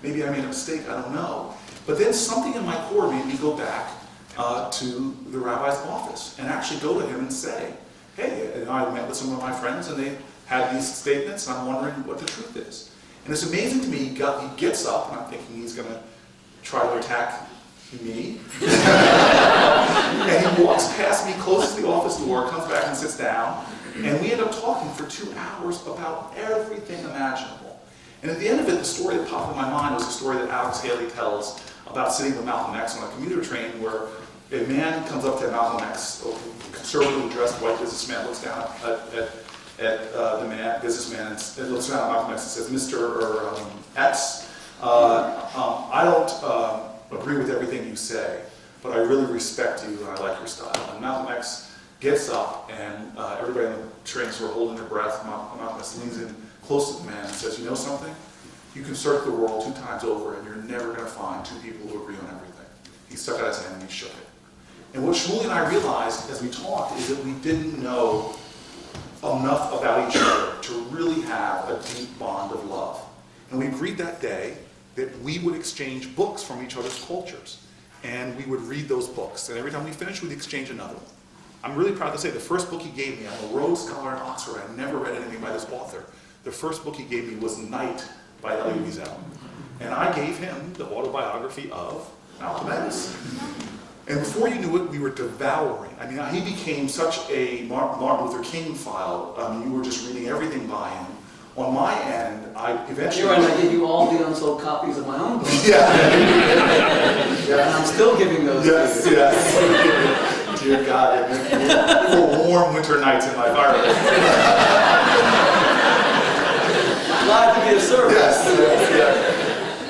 Maybe I made a mistake, I don't know. But then something in my core made me go back to the rabbi's office and actually go to him and say, hey, I met with some of my friends and they had these statements and I'm wondering what the truth is. And it's amazing to me, he gets up and I'm thinking he's going to try to attack me. And he walks past me, closes the office door, comes back and sits down, and we end up talking for 2 hours about everything imaginable. And at the end of it, the story that popped in my mind was a story that Alex Haley tells about sitting with Malcolm X on a commuter train where a man comes up to Malcolm X, a conservatively dressed white businessman, looks down at the businessman, and looks down at Malcolm X and says, Mr. X, I don't agree with everything you say, but I really respect you and I like your style. And Malcolm X gets up and everybody on the train sort of holding their breath. Malcolm X leans in close to the man and says, you know something? You can search the world 2 times over and you're never going to find 2 people who agree on everything. He stuck out his hand and he shook it. And what Shmuley and I realized as we talked is that we didn't know enough about each other to really have a deep bond of love. And we agreed that day that we would exchange books from each other's cultures. And we would read those books. And every time we finished, we'd exchange another one. I'm really proud to say the first book he gave me, I'm a Rhodes Scholar at Oxford, I never read anything by this author. The first book he gave me was Night by Elie Wiesel. And I gave him the autobiography of Malcolm X. And before you knew it, we were devouring. I mean, he became such a Martin Luther King file. You were just reading everything by him. On my end, I eventually... You're right, I gave you all the unsold copies of my own book. Yeah. And I'm still giving those yes, to you. Yes. Dear God, for warm winter nights in my fireplace. Glad to be of service. Yes,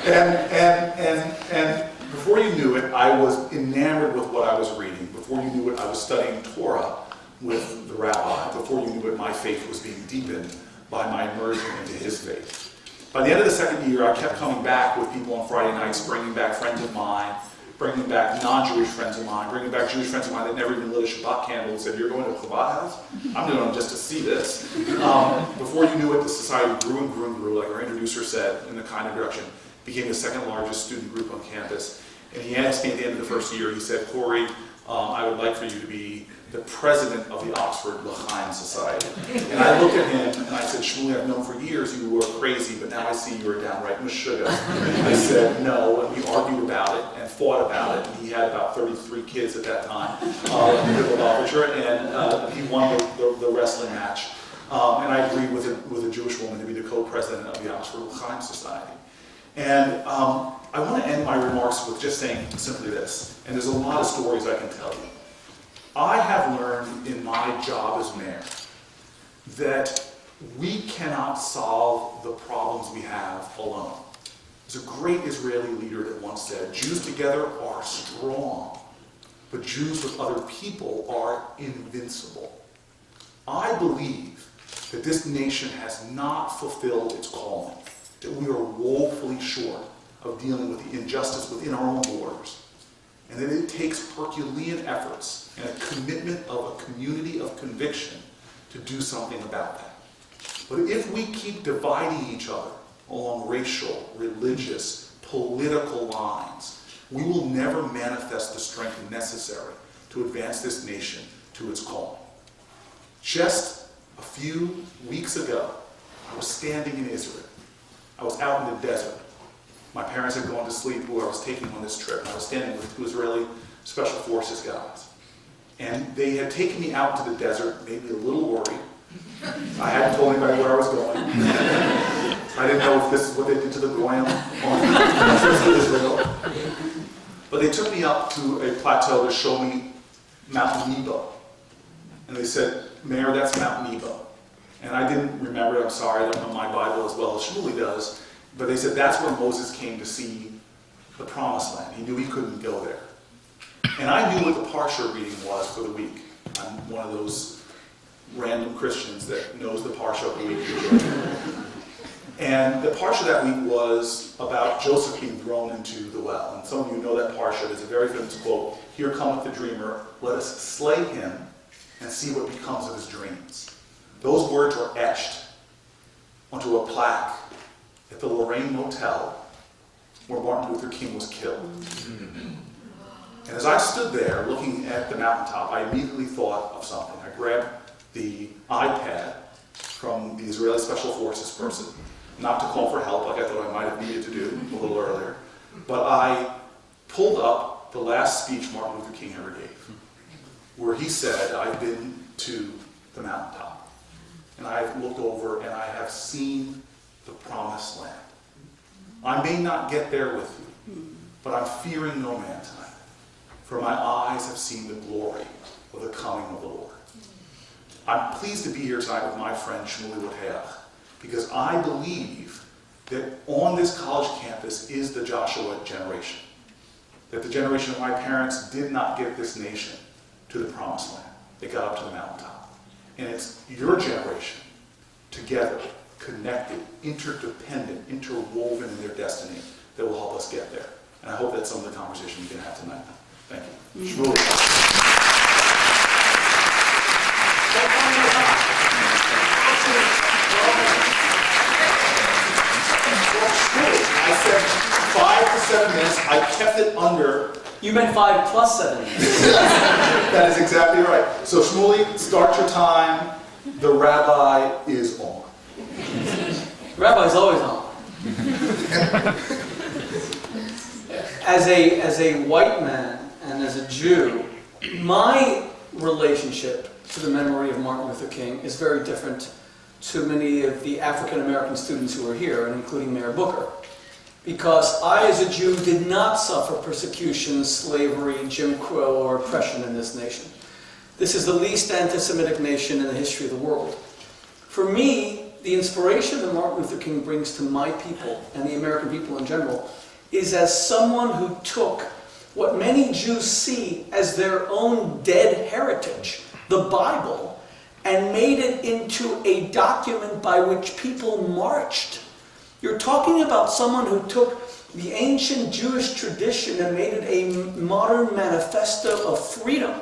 yes. And before you knew it, I was enamored with what I was reading. Before you knew it, I was studying Torah with the rabbi. Before you knew it, my faith was being deepened by my immersion into his faith. By the end of the second year, I kept coming back with people on Friday nights, bringing back friends of mine, bringing back non-Jewish friends of mine, bringing back Jewish friends of mine that never even lit a Shabbat candle and said, you're going to a Chabad house? I'm doing it just to see this. Before you knew it, the society grew and grew and grew, like our introducer said, in the kind of direction. Became the 2nd largest student group on campus. And he asked me at the end of the first year, he said, Cory, I would like for you to be the president of the Oxford L'chaim Society. And I looked at him and I said, Shmuley, I've known for years you were crazy, but now I see you were downright meshuggah. I said, no, and we argued about it and fought about it. And he had about 33 kids at that time in the Boteach, and he won the wrestling match. And I agreed with a Jewish woman to be the co-president of the Oxford L'chaim Society. And I want to end my remarks with just saying simply this, and there's a lot of stories I can tell you. I have learned in my job as mayor that we cannot solve the problems we have alone. There's a great Israeli leader that once said, Jews together are strong, but Jews with other people are invincible. I believe that this nation has not fulfilled its calling, that we are woefully short of dealing with the injustice within our own borders, and that it takes Herculean efforts and a commitment of a community of conviction to do something about that. But if we keep dividing each other along racial, religious, political lines, we will never manifest the strength necessary to advance this nation to its calling. Just a few weeks ago, I was standing in Israel. I was out in the desert. My parents had gone to sleep who I was taking on this trip, and I was standing with 2 Israeli Special Forces guys. And they had taken me out to the desert, made me a little worried. I hadn't told anybody where I was going. I didn't know if this is what they did to the Goyim on trips to Israel. But they took me up to a plateau to show me Mount Nebo. And they said, Mayor, that's Mount Nebo. And I didn't remember it, I'm sorry, I don't know my Bible as well as Shmuley does. But they said that's where Moses came to see the Promised Land. He knew he couldn't go there. And I knew what the Parsha reading was for the week. I'm one of those random Christians that knows the Parsha of the week usually. And the Parsha that week was about Joseph being thrown into the well. And some of you know that Parsha. There's a very famous quote, here cometh the dreamer, let us slay him and see what becomes of his dreams. Those words were etched onto a plaque at the Lorraine Motel where Martin Luther King was killed. And as I stood there looking at the mountaintop, I immediately thought of something. I grabbed the iPad from the Israeli Special Forces person, not to call for help like I thought I might have needed to do a little earlier, but I pulled up the last speech Martin Luther King ever gave, where he said, "I've been to the mountaintop, and I've looked over and I have seen the promised land. I may not get there with you, but I'm fearing no man tonight. For my eyes have seen the glory of the coming of the Lord." I'm pleased to be here tonight with my friend Shmuley Boteach, because I believe that on this college campus is the Joshua generation. That the generation of my parents did not get this nation to the promised land. They got up to the mountaintop. And it's your generation, together, connected, interdependent, interwoven in their destiny, that will help us get there. And I hope that's some of the conversation we can have tonight. Thank you. Shmuley. I said 5 to 7 minutes. I kept it under. You meant 5 plus 7 minutes. That is exactly right. So Shmuley, start your time. The rabbi is on. Rabbi's always on. As a white man and as a Jew, my relationship to the memory of Martin Luther King is very different to many of the African American students who are here, and including Mayor Booker. Because I, as a Jew, did not suffer persecution, slavery, Jim Crow, or oppression in this nation. This is the least anti-Semitic nation in the history of the world. For me, the inspiration that Martin Luther King brings to my people, and the American people in general, is as someone who took what many Jews see as their own dead heritage, the Bible, and made it into a document by which people marched. You're talking about someone who took the ancient Jewish tradition and made it a modern manifesto of freedom,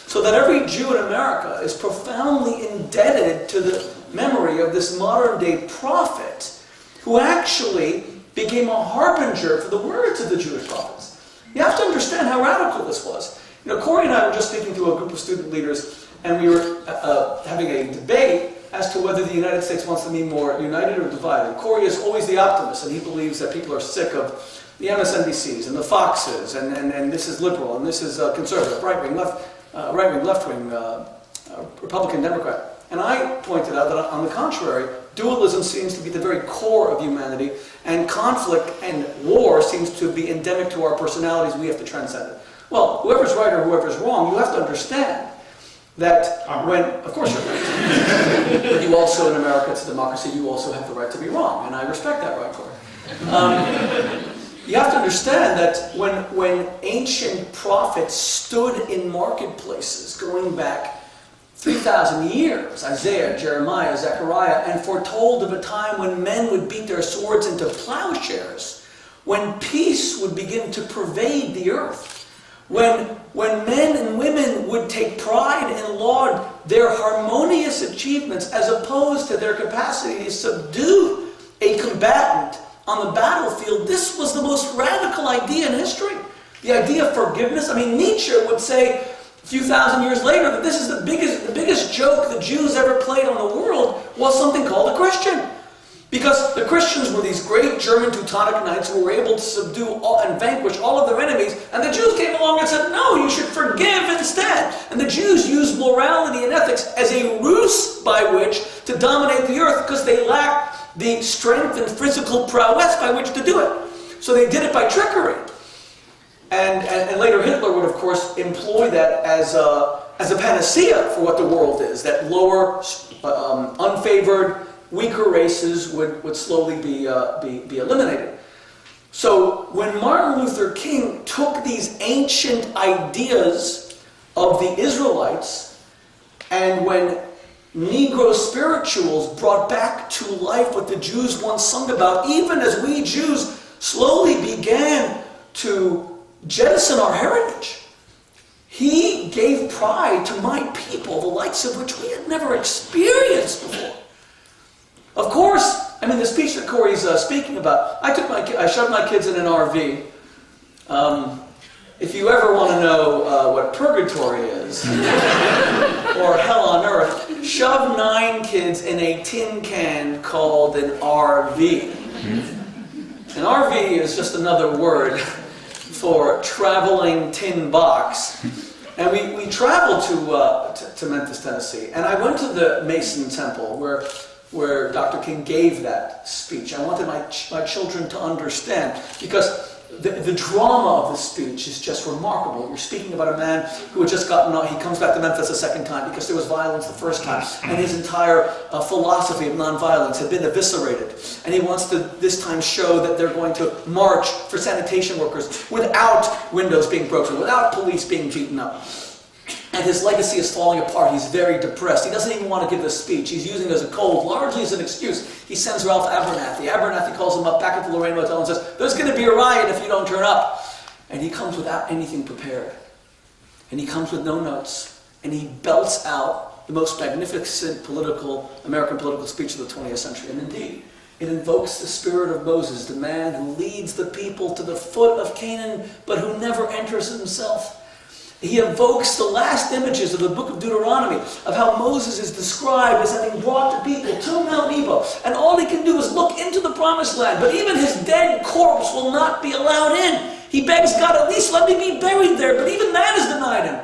so that every Jew in America is profoundly indebted to the memory of this modern-day prophet who actually became a harbinger for the words of the Jewish prophets. You have to understand how radical this was. You know, Cory and I were just speaking to a group of student leaders, and we were having a debate as to whether the United States wants to be more united or divided. Cory is always the optimist, and he believes that people are sick of the MSNBCs and the Foxes, and this is liberal, and this is conservative, right-wing, left-wing, Republican, Democrat. And I pointed out that, on the contrary, dualism seems to be the very core of humanity, and conflict and war seems to be endemic to our personalities. We have to transcend it. Well, whoever's right or whoever's wrong, you have to understand that when, of course you're right, but you also, in America, it's a democracy, you also have the right to be wrong, and I respect that right, Cory. You have to understand that when ancient prophets stood in marketplaces going back 3,000 years, Isaiah, Jeremiah, Zechariah, and foretold of a time when men would beat their swords into plowshares, when peace would begin to pervade the earth, when men and women would take pride and laud their harmonious achievements as opposed to their capacity to subdue a combatant on the battlefield. This was the most radical idea in history. The idea of forgiveness. I mean, Nietzsche would say a few thousand years later that this is the biggest joke the Jews ever played on the world was something called a Christian. Because the Christians were these great German Teutonic knights who were able to subdue and vanquish all of their enemies, and the Jews came along and said, no, you should forgive instead. And the Jews used morality and ethics as a ruse by which to dominate the earth, because they lacked the strength and physical prowess by which to do it. So they did it by trickery. And later Hitler would, of course, employ that as a panacea for what the world is, that lower, unfavored, weaker races would slowly be eliminated. So when Martin Luther King took these ancient ideas of the Israelites, and when Negro spirituals brought back to life what the Jews once sung about, even as we Jews slowly began to jettison our heritage, he gave pride to my people, the likes of which we had never experienced before. Of course, I I mean, the speech that Cory's speaking about, I shoved my kids in an RV. If you ever want to know what purgatory is, or hell on earth, shove 9 kids in a tin can called an RV. An RV is just another word for traveling tin box. And we traveled to Memphis, Tennessee, and I went to the Mason Temple where Dr. King gave that speech. I wanted my children to understand, because the drama of the speech is just remarkable. You're speaking about a man who had just gotten out. He comes back to Memphis a second time because there was violence the first time, and his entire philosophy of nonviolence had been eviscerated. And he wants to this time show that they're going to march for sanitation workers without windows being broken, without police being beaten up. And his legacy is falling apart. He's very depressed. He doesn't even want to give this speech. He's using it as a cold, largely as an excuse. He sends Ralph Abernathy. Abernathy calls him up back at the Lorraine Motel and says, "There's going to be a riot if you don't turn up." And he comes without anything prepared. And he comes with no notes. And he belts out the most magnificent American political speech of the 20th century. And indeed, it invokes the spirit of Moses, the man who leads the people to the foot of Canaan, but who never enters himself. He evokes the last images of the book of Deuteronomy, of how Moses is described as having brought the people to Mount Nebo. And all he can do is look into the promised land. But even his dead corpse will not be allowed in. He begs God, "At least let me be buried there." But even that is denied him.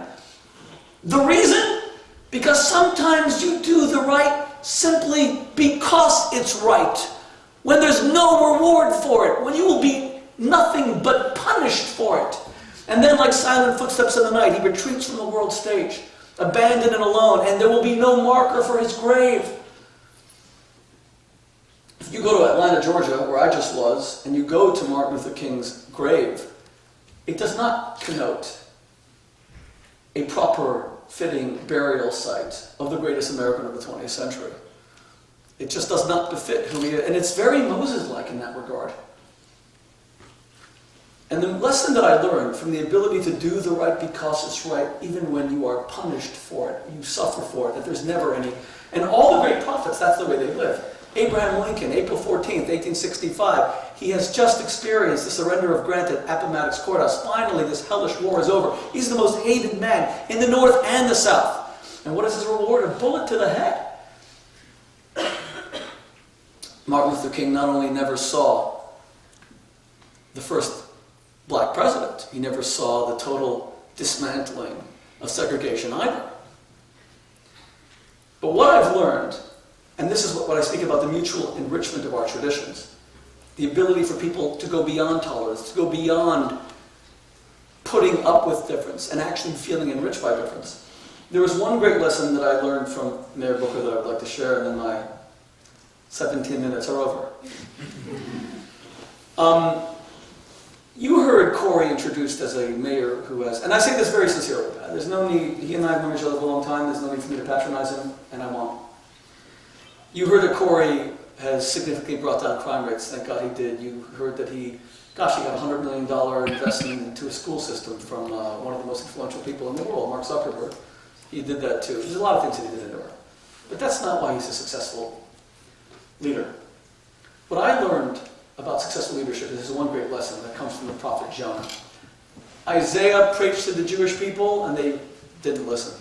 The reason? Because sometimes you do the right simply because it's right. When there's no reward for it. When you will be nothing but punished for it. And then, like silent footsteps in the night, he retreats from the world stage, abandoned and alone, and there will be no marker for his grave. If you go to Atlanta, Georgia, where I just was, and you go to Martin Luther King's grave, it does not connote a proper, fitting burial site of the greatest American of the 20th century. It just does not befit who he is, and it's very Moses-like in that regard. And the lesson that I learned from the ability to do the right because it's right, even when you are punished for it, you suffer for it, that there's never any. And all the great prophets, that's the way they live. Abraham Lincoln, April 14th, 1865, he has just experienced the surrender of Grant at Appomattox Courthouse. Finally, this hellish war is over. He's the most hated man in the North and the South. And what is his reward? A bullet to the head. Martin Luther King not only never saw the first black president, he never saw the total dismantling of segregation either. But what I've learned, and this is what I speak about, the mutual enrichment of our traditions, the ability for people to go beyond tolerance, to go beyond putting up with difference and actually feeling enriched by difference. There was one great lesson that I learned from Mayor Booker that I would like to share, and then my 17 minutes are over. You heard Cory introduced as a mayor who has, and I say this very sincerely, there's no need, he and I have known each other for a long time, there's no need for me to patronize him, and I won't. You heard that Cory has significantly brought down crime rates, thank God he did. You heard that he got a $100 million investment into a school system from one of the most influential people in the world, Mark Zuckerberg. He did that too. There's a lot of things that he did in there. But that's not why he's a successful leader. What I learned about successful leadership is one great lesson that comes from the prophet Jonah. Isaiah preached to the Jewish people and they didn't listen.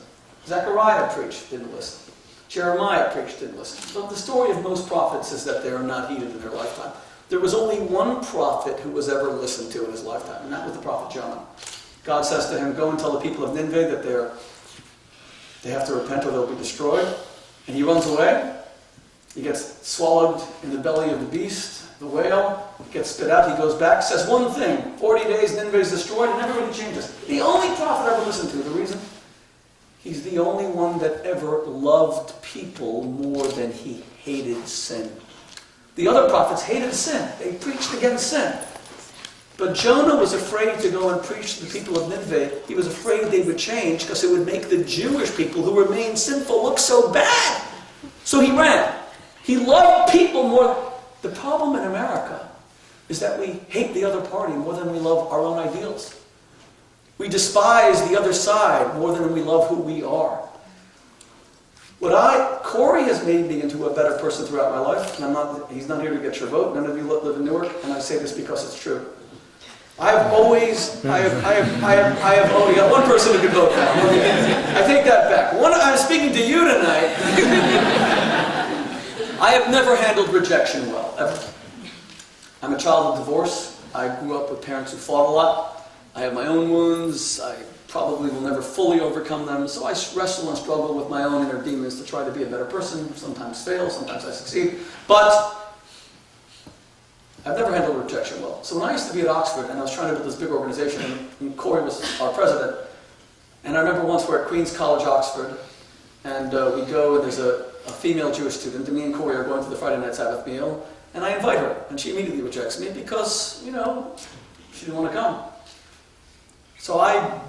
Zechariah preached, didn't listen. Jeremiah preached, didn't listen. But the story of most prophets is that they are not heeded in their lifetime. There was only one prophet who was ever listened to in his lifetime, and that was the prophet Jonah. God says to him, "Go and tell the people of Nineveh that they have to repent or they'll be destroyed." And he runs away. He gets swallowed in the belly of the beast, the whale, gets spit out, he goes back, says one thing, 40 days, Nineveh is destroyed, and everybody changes. The only prophet I ever listened to, the reason? He's the only one that ever loved people more than he hated sin. The other prophets hated sin. They preached against sin. But Jonah was afraid to go and preach to the people of Nineveh. He was afraid they would change because it would make the Jewish people who remained sinful look so bad. So he ran. He loved people more. The problem in America is that we hate the other party more than we love our own ideals. We despise the other side more than we love who we are. Cory has made me into a better person throughout my life, and he's not here to get your vote. None of you live in Newark, and I say this because it's true. I have only got one person who can vote now. I take that back. I'm speaking to you tonight. I have never handled rejection well, ever. I'm a child of divorce. I grew up with parents who fought a lot. I have my own wounds. I probably will never fully overcome them, so I wrestle and struggle with my own inner demons to try to be a better person. Sometimes fail, sometimes I succeed. But I've never handled rejection well. So when I used to be at Oxford and I was trying to build this big organization, and Cory was our president, and I remember once we're at Queen's College, Oxford, and we go and there's a female Jewish student, and me and Cory are going to the Friday night Sabbath meal, and I invite her, and she immediately rejects me because, she didn't want to come. So I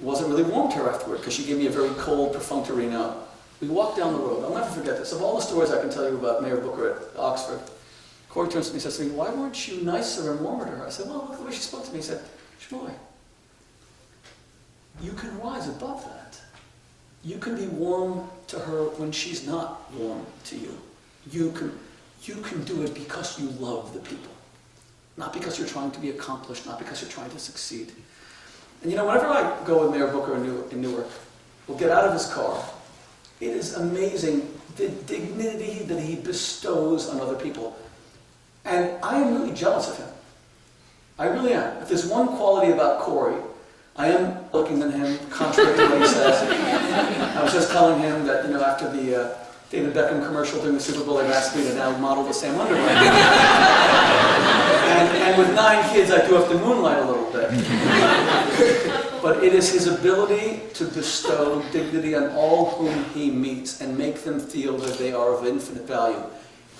wasn't really warm to her afterward because she gave me a very cold, perfunctory no. We walked down the road. I'll never forget this. Of all the stories I can tell you about Mayor Booker at Oxford, Cory turns to me and says to me, "Why weren't you nicer and warmer to her?" I said, "Well, look at the way she spoke to me." He said, "Shmuley, you can rise above that. You can be warm to her when she's not warm to you. You can do it because you love the people. Not because you're trying to be accomplished, not because you're trying to succeed." And whenever I go with Mayor Booker in Newark, we'll get out of his car. It is amazing the dignity that he bestows on other people. And I am really jealous of him. I really am. If there's one quality about Cory, I am looking at him, contrary to what he says. I was just telling him that, after the David Beckham commercial during the Super Bowl, they've asked me to now model the same underwear. and with 9 kids, I do have to moonlight a little bit. But it is his ability to bestow dignity on all whom he meets and make them feel that they are of infinite value.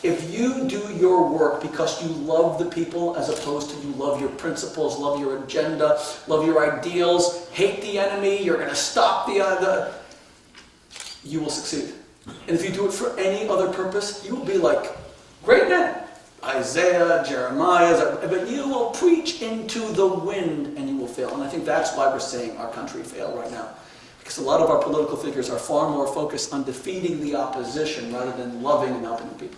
If you do your work because you love the people as opposed to you love your principles, love your agenda, love your ideals, hate the enemy, you're going to stop the you will succeed. And if you do it for any other purpose, you will be like great men. Isaiah, Jeremiah, but you will preach into the wind and you will fail. And I think that's why we're seeing our country fail right now. Because a lot of our political figures are far more focused on defeating the opposition rather than loving and helping the people.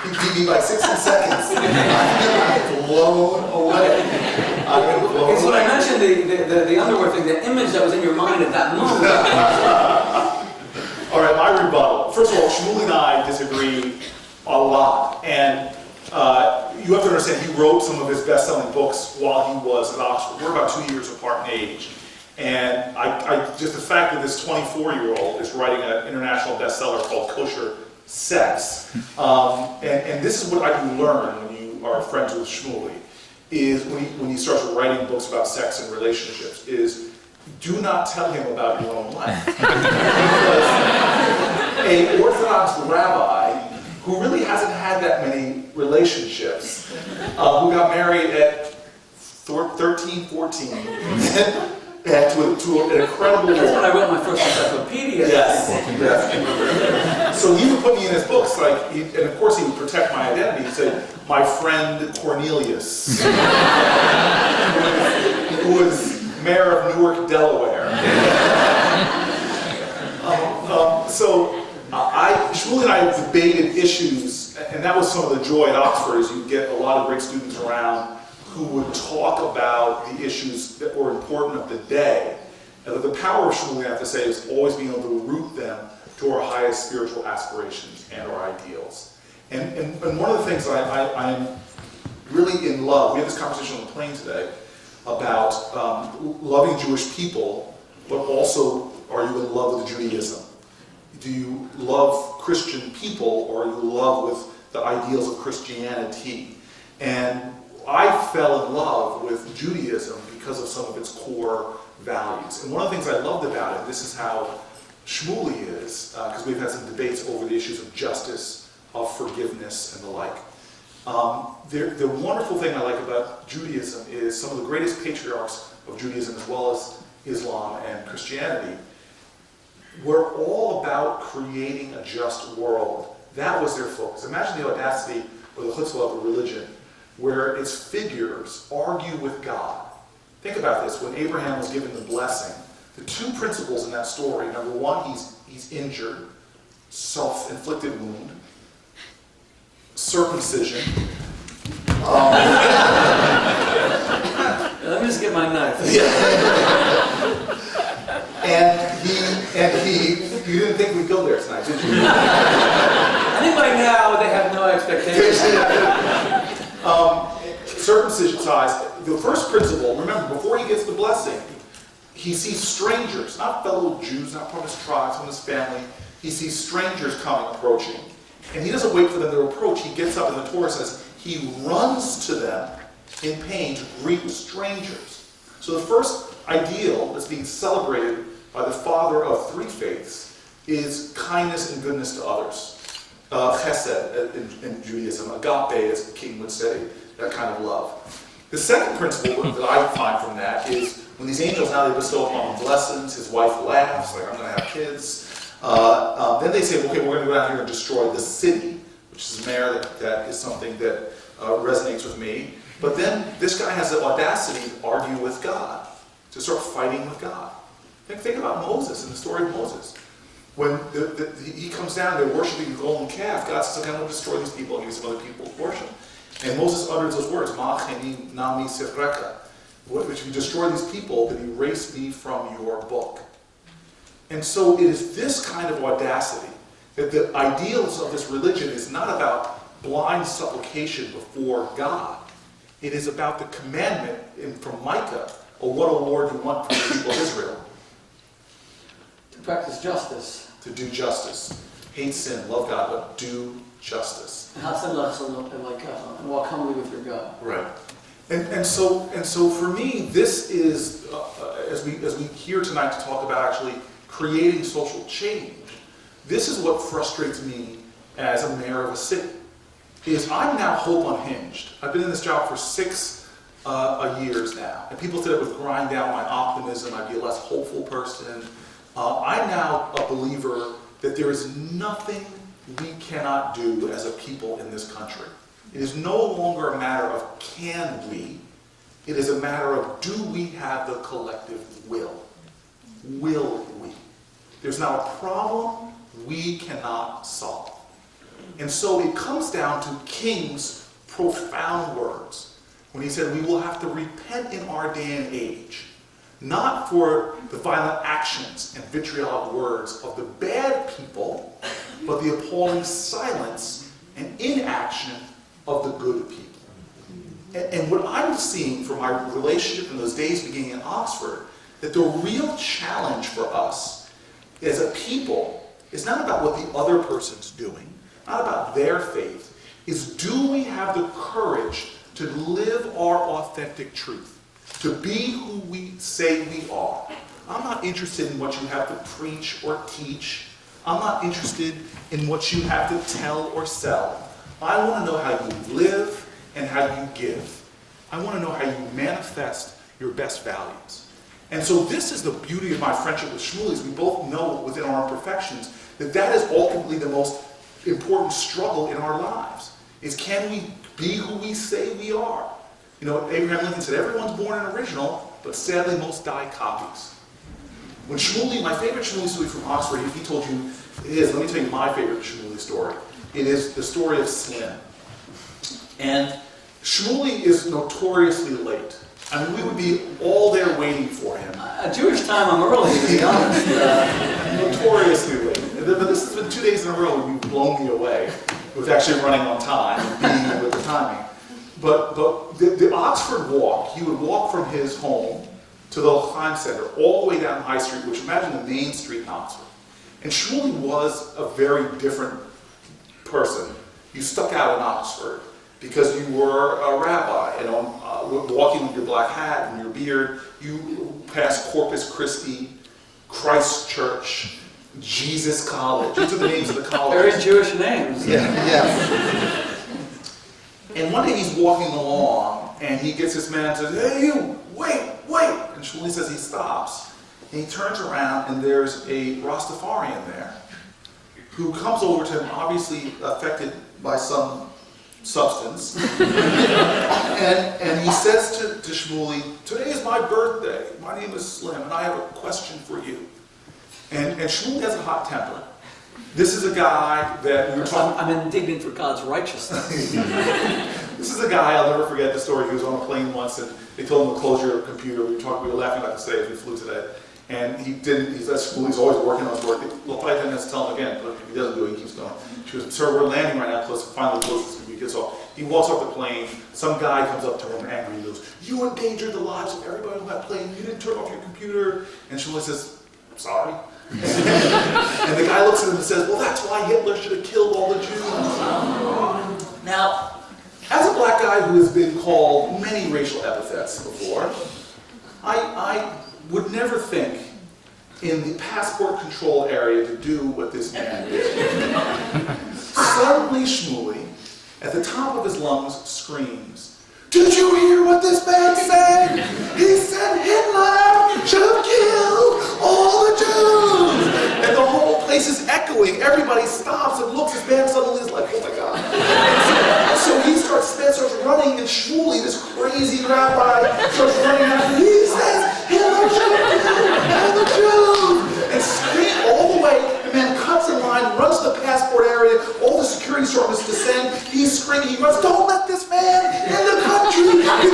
You beat me by 60 seconds. I'm blown away. It's when I mentioned the underwear thing, the image that was in your mind at that moment. All right, my rebuttal. First of all, Shmuley and I disagree a lot. And you have to understand, he wrote some of his best-selling books while he was at Oxford. We're about 2 years apart in age. And just the fact that this 24-year-old is writing an international bestseller called Kosher Sex. And this is what I can learn when you are friends with Shmuley, is when he starts writing books about sex and relationships, is do not tell him about your own life. Because an Orthodox rabbi who really hasn't had that many relationships, who got married at 13, 14, and to an incredible That's when I wrote my first encyclopedia. Yes. So he would put me in his books, and of course he would protect my identity. He'd say, "My friend Cornelius, who was mayor of Newark, Delaware." Shmuley and I debated issues, and that was some of the joy at Oxford, is you get a lot of great students around who would talk about the issues that were important of the day. And the power of Shmuley, I have to say, is always being able to root them to our highest spiritual aspirations and our ideals. And one of the things I'm really in love, we had this conversation on the plane today about loving Jewish people, but also, are you in love with Judaism? Do you love Christian people, or are you in love with the ideals of Christianity? And I fell in love with Judaism because of some of its core values. And one of the things I loved about it, this is how Shmuley is, because we've had some debates over the issues of justice, of forgiveness, and the like. The wonderful thing I like about Judaism is some of the greatest patriarchs of Judaism, as well as Islam and Christianity, were all about creating a just world. That was their focus. Imagine the audacity or the chutzpah of a religion, where its figures argue with God. Think about this. When Abraham was given the blessing, the two principles in that story, number one, he's injured, self-inflicted wound, circumcision. Let me just get my knife. And you didn't think we'd go there tonight, did you? I think by now they have no expectations. Circumcision size. The first principle, remember, before he gets the blessing, he sees strangers, not fellow Jews, not from his tribes, from his family. He sees strangers coming, approaching. And he doesn't wait for them to approach. He gets up, and the Torah says he runs to them in pain to greet strangers. So the first ideal that's being celebrated by the father of three faiths is kindness and goodness to others. Chesed in Judaism, agape, as the king would say, that kind of love. The second principle that I find from that is when these angels now they bestow upon him blessings, his wife laughs, like, I'm going to have kids. Then they say, okay, we're going to go down here and destroy the city, which is a mayor that is something that resonates with me. But then this guy has the audacity to argue with God, to start fighting with God. Think about Moses and the story of Moses. When he comes down, they're worshiping the golden calf, God says, okay, I'm going to destroy these people and give some other people worship. And Moses utters those words, Ma'acheni nami sifreka, which if you destroy these people, then erase me from your book. And so it is this kind of audacity that the ideals of this religion is not about blind supplication before God. It is about the commandment from Micah, or what, O Lord, you want from the people of Israel. To practice justice. To do justice. Hate sin, love God, but do justice. And walk humbly with your God. Right. And so for me, this is, as we hear tonight to talk about actually creating social change, this is what frustrates me as a mayor of a city, is I'm now hope unhinged. I've been in this job for 6 years now, and people said it would grind down my optimism, I'd be a less hopeful person. I'm now a believer that there is nothing we cannot do as a people in this country. It is no longer a matter of can we, it is a matter of do we have the collective will. Will we? There's not a problem we cannot solve. And so it comes down to King's profound words when he said we will have to repent in our day and age, not for the violent actions and vitriolic words of the bad people, but the appalling silence and inaction of the good people. And what I'm seeing from our relationship in those days beginning in Oxford, that the real challenge for us as a people is not about what the other person's doing, not about their faith, is do we have the courage to live our authentic truth, to be who we say we are. I'm not interested in what you have to preach or teach. I'm not interested in what you have to tell or sell. I want to know how you live and how you give. I want to know how you manifest your best values. And so this is the beauty of my friendship with Shmuley, is we both know within our imperfections that that is ultimately the most important struggle in our lives, is can we be who we say we are? You know, Abraham Lincoln said, everyone's born an original, but sadly most die copies. When Shmuley, my favorite Shmuley story from Oxford, he told you, let me tell you my favorite Shmuley story. It is the story of Slim. And Shmuley is notoriously late. I mean, we would be all there waiting for him. At Jewish time, I'm early, to be honest. Notoriously late. But this has been 2 days in a row when you've blown me away with actually running on time and being with the timing. But the Oxford walk, he would walk from his home to the L'chaim Center, all the way down High Street, which imagine the main street in Oxford. And Shmuley was a very different person. You stuck out in Oxford because you were a rabbi, you know, walking with your black hat and your beard. You passed Corpus Christi, Christ Church, Jesus College. These are the names of the colleges. Very Jewish names. Yeah. And one day he's walking along, and he gets this man and says, "Hey, you, wait. And Shmuley says he stops. And he turns around, and there's a Rastafarian there who comes over to him, obviously affected by some substance. and he says to Shmuley, today is my birthday. My name is Slim, and I have a question for you. And Shmuley has a hot temper. This is a guy that we were talking... I'm indignant for God's righteousness. This is a guy, I'll never forget the story. He was on a plane once, and they told him to close your computer. We were laughing about this today as we flew today. And he didn't. He's at school. He's always working on his work. The flight attendant has to tell him again, but if he doesn't do it, he keeps going. She goes, sir, we're landing right now. Finally closes the gets off. He walks off the plane. Some guy comes up to him angry. He goes, you endangered the lives of everybody on that plane. You didn't turn off your computer. And Shmuley says, sorry. And the guy looks at him and says, well, that's why Hitler should have killed all the Jews. Now, as a black guy who has been called many racial epithets before, I would never think in the passport control area to do what this man did. Suddenly Shmuley, at the top of his lungs, screams, did you hear what this man said? He said Hitler should have killed all the Jews! And the whole place is echoing. Everybody stops and looks. This man suddenly is like, oh my God. So he starts running, and Shmuley, this crazy rabbi, starts running after. He says, Hitler should have killed all the Jews! And screams all the way. The man cuts in line, runs to the passport area. All the security sergeants descend. He's screaming. He runs, don't let this man in the country because he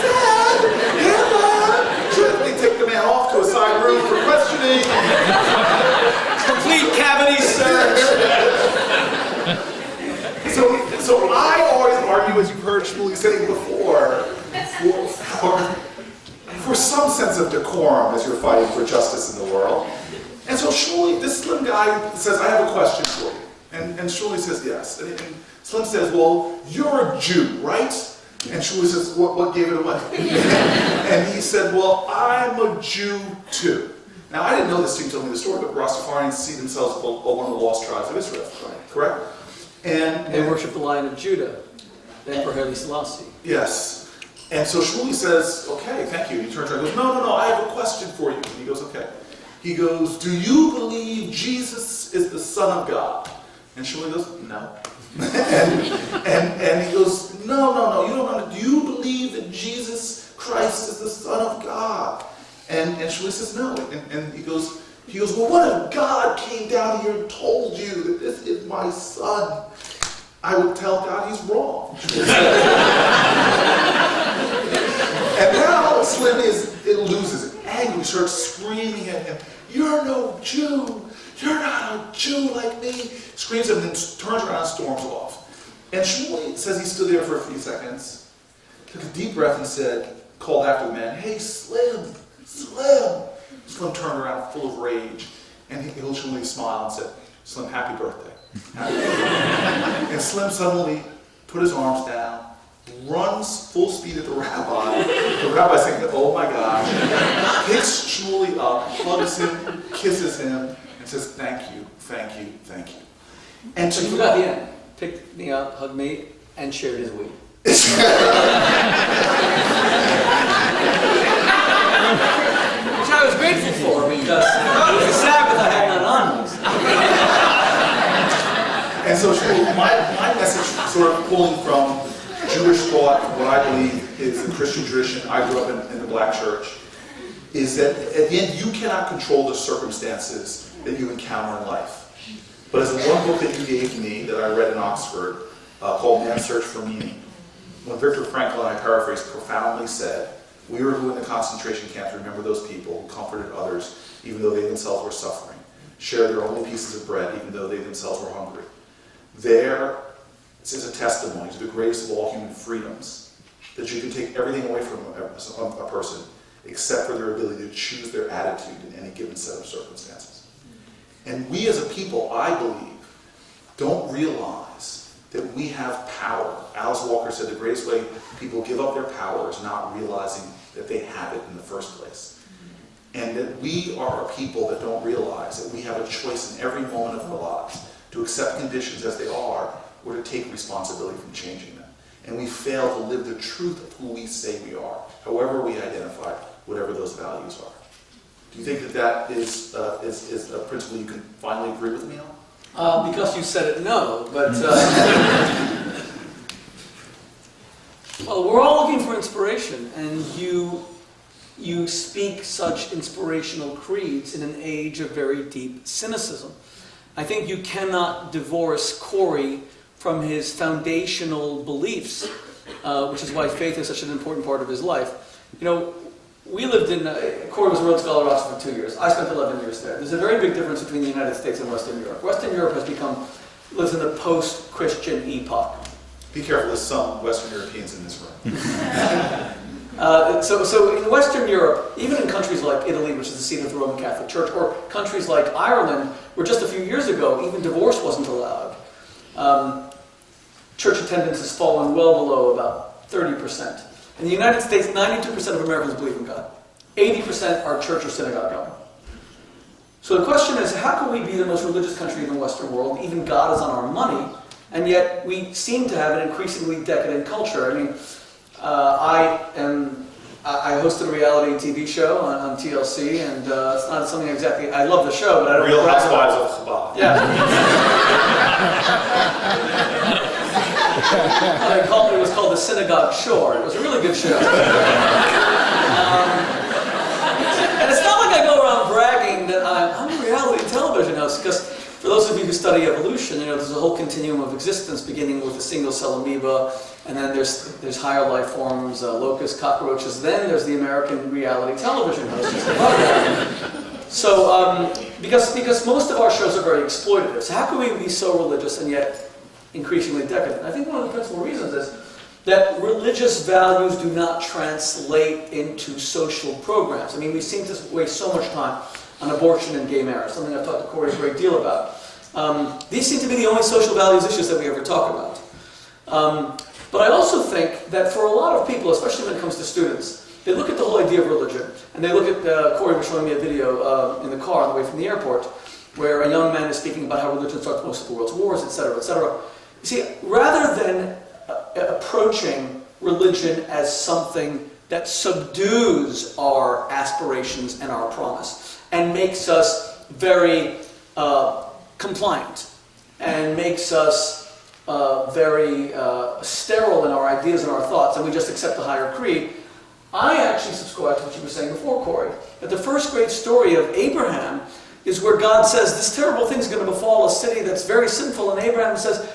said Hitler should. They take the man off to a side room for questioning. Complete cavity search. So I always argue, as you've heard Shmuley saying before, for some sense of decorum as you're fighting for justice in the world. And so Shmuley, this Slim guy, says, I have a question for you. And Shmuley says, yes. And Slim says, well, you're a Jew, right? And Shmuley says, what gave it away? And he said, well, I'm a Jew too. Now, I didn't know this till you told me the story, but Rastafarians see themselves as one of the lost tribes of Israel, correct? And they worship the Lion of Judah, the Emperor Haile Selassie. Yes. And so Shmuley says, okay, thank you. He turns around and goes, no, I have a question for you. And he goes, okay. He goes, do you believe Jesus is the Son of God? And Shmuley goes, no. and he goes, no, you don't understand. Do you believe that Jesus Christ is the Son of God? And Shmuley says, no. And he goes, well, what if God came down here and told you that this is my son? I would tell God he's wrong. And now Slim loses it. Angry, starts screaming at him, you're no Jew. You're not a Jew like me. Screams at him and then turns around and storms off. And Shmuley says he stood there for a few seconds, took a deep breath and called after the man, hey, Slim. Slim turned around full of rage, and Shmuley smiled and said, Slim, happy birthday. And Slim suddenly put his arms down, runs full speed at the rabbi. The rabbi's thinking, oh my gosh, picks Shmuley up, hugs him, kisses him, and says, thank you. And So you forgot the end. Picked me up, hugged me, and shared his weed. Which I was grateful for because it was a Sabbath I had none on. And so my message, sort of pulling from Jewish thought, what I believe is the Christian tradition, I grew up in the black church, is that at the end you cannot control the circumstances that you encounter in life. But as the one book that you gave me that I read in Oxford, called Man's Search for Meaning, when Viktor Frankl, and I paraphrase, profoundly said, we were who in the concentration camps remember those people who comforted others even though they themselves were suffering, shared their only pieces of bread even though they themselves were hungry. There is a testimony to the greatest of all human freedoms, that you can take everything away from a person except for their ability to choose their attitude in any given set of circumstances. And we as a people, I believe, don't realize that we have power. Alice Walker said the greatest way people give up their power is not realizing that they have it in the first place. And that we are a people that don't realize that we have a choice in every moment of our lives to accept conditions as they are or to take responsibility from changing them. And we fail to live the truth of who we say we are, however we identify, whatever those values are. Do you think that is a principle you can finally agree with me on? Because you said it, no. But We're all looking for inspiration, and you speak such inspirational creeds in an age of very deep cynicism. I think you cannot divorce Cory from his foundational beliefs, which is why faith is such an important part of his life. You know, we lived in, Cory was a Rhodes Scholar at Oxford for 2 years. I spent 11 years there. There's a very big difference between the United States and Western Europe. Western Europe lives in the post-Christian epoch. Be careful, there's some Western Europeans in this room. So in Western Europe, even in countries like Italy, which is the seat of the Roman Catholic Church, or countries like Ireland, where just a few years ago, even divorce wasn't allowed, church attendance has fallen well below about 30%. In the United States, 92% of Americans believe in God. 80% are church or synagogue going. So the question is, how can we be the most religious country in the Western world? Even God is on our money, and yet we seem to have an increasingly decadent culture. I mean, I hosted a reality TV show on TLC, and it's not something exactly, I love the show, but I don't... Real Housewives of Chabad. Yeah. It was called The Synagogue Shore. It was a really good show. And it's not like I go around bragging that I'm a reality television host, because for those of you who study evolution, you know, there's a whole continuum of existence beginning with a single-cell amoeba, and then there's higher life forms, locusts, cockroaches, then there's the American reality television host just above that. So, because most of our shows are very exploitative, so how can we be so religious and yet increasingly decadent? I think one of the principal reasons is that religious values do not translate into social programs. I mean, we seem to waste so much time on abortion and gay marriage, something I've talked to Cory a great deal about. These seem to be the only social values issues that we ever talk about. But I also think that for a lot of people, especially when it comes to students, they look at the whole idea of religion, and they look at, Cory was showing me a video in the car on the way from the airport, where a young man is speaking about how religion starts most of the world's wars, etc., etc. You see, rather than approaching religion as something that subdues our aspirations and our promise, and makes us very compliant, and makes us very sterile in our ideas and our thoughts, and we just accept the higher creed, I actually subscribe to what you were saying before, Cory, that the first great story of Abraham is where God says, this terrible thing's going to befall a city that's very sinful, and Abraham says,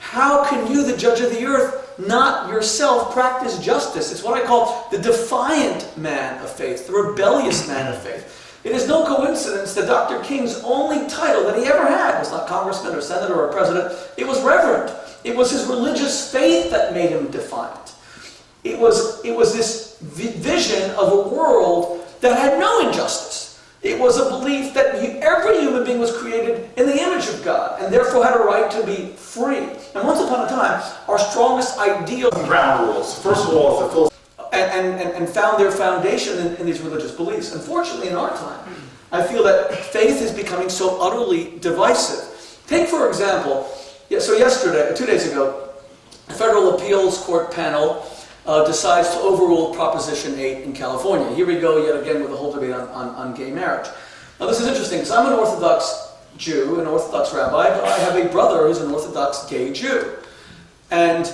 how can you, the judge of the earth, not yourself practice justice? It's what I call the defiant man of faith, the rebellious man of faith. It is no coincidence that Dr. King's only title that he ever had was not congressman or senator or president. It was reverend. It was his religious faith that made him defiant. It was this vision of a world that had no injustice. It was a belief that every human being was created in the image of God, and therefore had a right to be free. And once upon a time, our strongest ideal... Ground rules. First of all, is the and found their foundation in these religious beliefs. Unfortunately, in our time, I feel that faith is becoming so utterly divisive. Take, for example, so yesterday, 2 days ago, a federal appeals court panel decides to overrule Proposition 8 in California. Here we go yet again with a whole debate on gay marriage. Now this is interesting, because I'm an Orthodox Jew, an Orthodox rabbi, but I have a brother who's an Orthodox gay Jew. And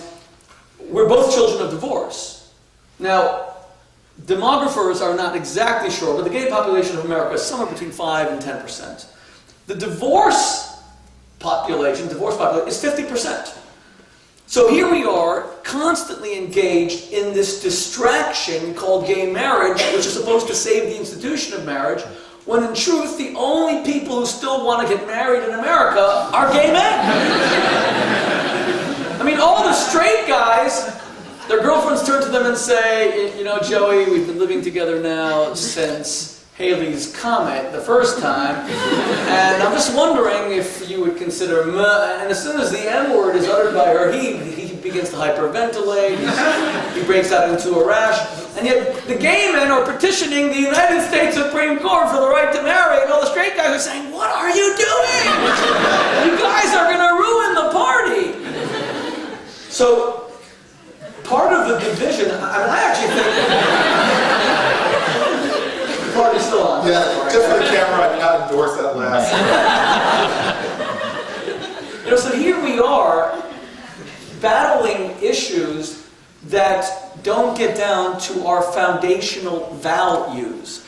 we're both children of divorce. Now, demographers are not exactly sure, but the gay population of America is somewhere between 5 and 10%. The divorce population is 50%. So here we are, constantly engaged in this distraction called gay marriage, which is supposed to save the institution of marriage, when in truth, the only people who still want to get married in America are gay men. I mean, all the straight guys, their girlfriends turn to them and say, you know, Joey, we've been living together now since Halley's Comet the first time, and I'm just wondering if you would consider, and as soon as the M-word is uttered by her, he begins to hyperventilate, he breaks out into a rash, and yet the gay men are petitioning the United States Supreme Court for the right to marry, and all the straight guys are saying, what are you doing? You guys are going to ruin the party. So, part of the division, I actually think... the party's still on. Yeah, just for the camera, I did not endorse that last. So here we are, battling issues that don't get down to our foundational values.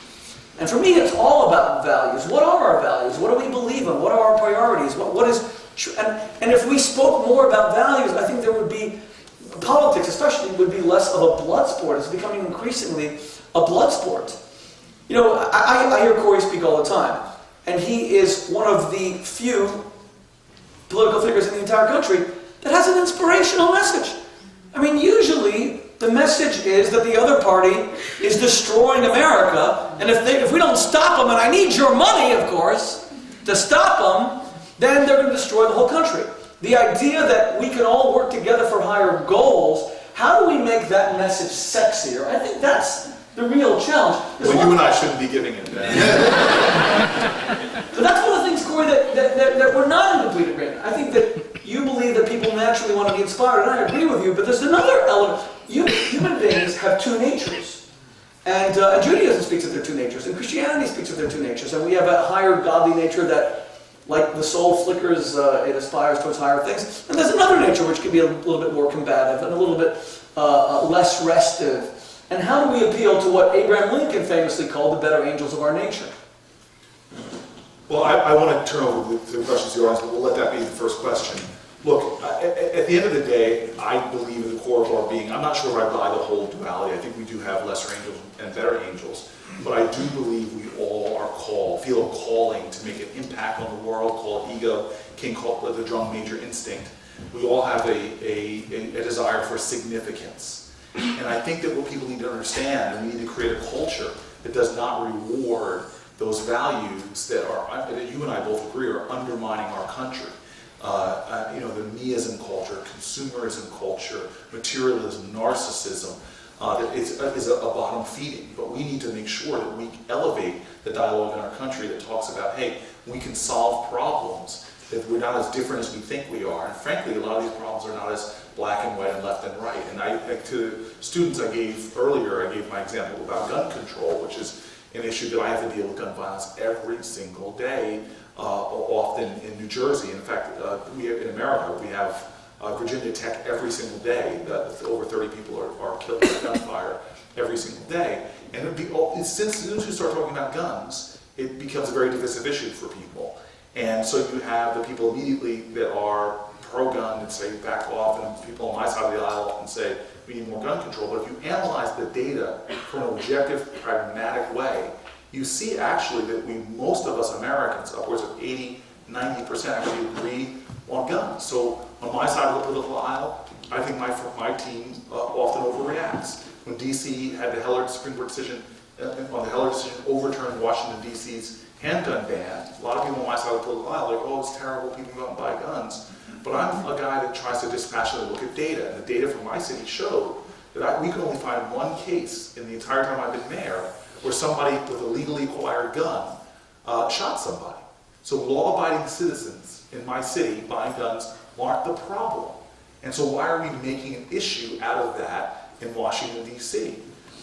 And for me, it's all about values. What are our values? What do we believe in? What are our priorities? What is true? And if we spoke more about values, I think there would be, politics especially, would be less of a blood sport. It's becoming increasingly a blood sport. You know, I hear Cory speak all the time, and he is one of the few political figures in the entire country that has an inspirational message. I mean, usually the message is that the other party is destroying America, and if we don't stop them, and I need your money, of course, to stop them, then they're going to destroy the whole country. The idea that we can all work together for higher goals, how do we make that message sexier? I think that's the real challenge. Well, you and I shouldn't be giving it that. So that's one of the things, Cory, that we're not in complete agreement. I think that you believe that people naturally want to be inspired, and I agree with you, but there's another element. Human beings have two natures. And Judaism speaks of their two natures, and Christianity speaks of their two natures. And we have a higher godly nature that, like the soul flickers, it aspires towards higher things. And there's another nature which can be a little bit more combative and a little bit less restive. And how do we appeal to what Abraham Lincoln famously called the better angels of our nature? Well, I want to turn over to the questions to the audience, but we'll let that be the first question. Look, at the end of the day, I believe in the core of our being. I'm not sure I buy the whole duality. I think we do have lesser angels and better angels. But I do believe we all are feel a calling to make an impact on the world, call it ego. King called it the drum major instinct. We all have a desire for significance. And I think that what people need to understand, and we need to create a culture that does not reward those values that you and I both agree are undermining our country. The meism culture, consumerism culture, materialism, narcissism, that is a bottom feeding. But we need to make sure that we elevate the dialogue in our country that talks about, hey, we can solve problems, that we're not as different as we think we are. And frankly, a lot of these problems are not as black and white and left and right. And to students I gave earlier, I gave my example about gun control, which is an issue that I have to deal with gun violence every single day, often in New Jersey. In fact, in America, we have Virginia Tech every single day. Over 30 people are killed by gunfire every single day. And since as soon as you start talking about guns, it becomes a very divisive issue for people. And so you have the people immediately that are pro-gun and say back off, and people on my side of the aisle and say we need more gun control. But if you analyze the data from an objective, pragmatic way, you see actually that most of us Americans, upwards of 80, 90% actually agree on guns. So on my side of the political aisle, I think my team often overreacts. When D.C. had the Heller Supreme Court decision, overturned Washington, D.C.'s handgun ban, a lot of people on my side of the political aisle are like, oh, it's terrible, people go out and buy guns. But I'm a guy that tries to dispassionately look at data, and the data from my city showed that we could only find one case in the entire time I've been mayor where somebody with a legally acquired gun shot somebody. So law-abiding citizens in my city buying guns aren't the problem. And so why are we making an issue out of that in Washington, D.C.?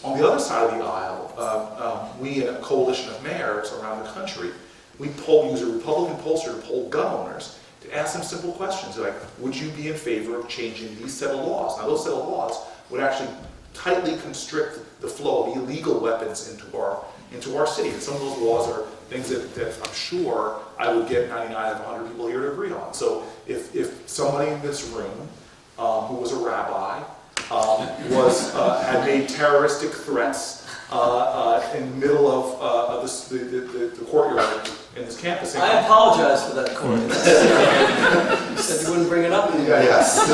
On the other side of the aisle, we in a coalition of mayors around the country, we use a Republican pollster to poll gun owners to ask them simple questions like, would you be in favor of changing these set of laws? Now those set of laws would actually tightly constrict the flow of illegal weapons into our city. And some of those laws are things that I'm sure I would get 99 out of 100 people here to agree on. So if somebody in this room who was a rabbi had made terroristic threats in the middle of the courtyard in this campus. I apologize for that, Cory. You said you wouldn't bring it up anymore. Yes.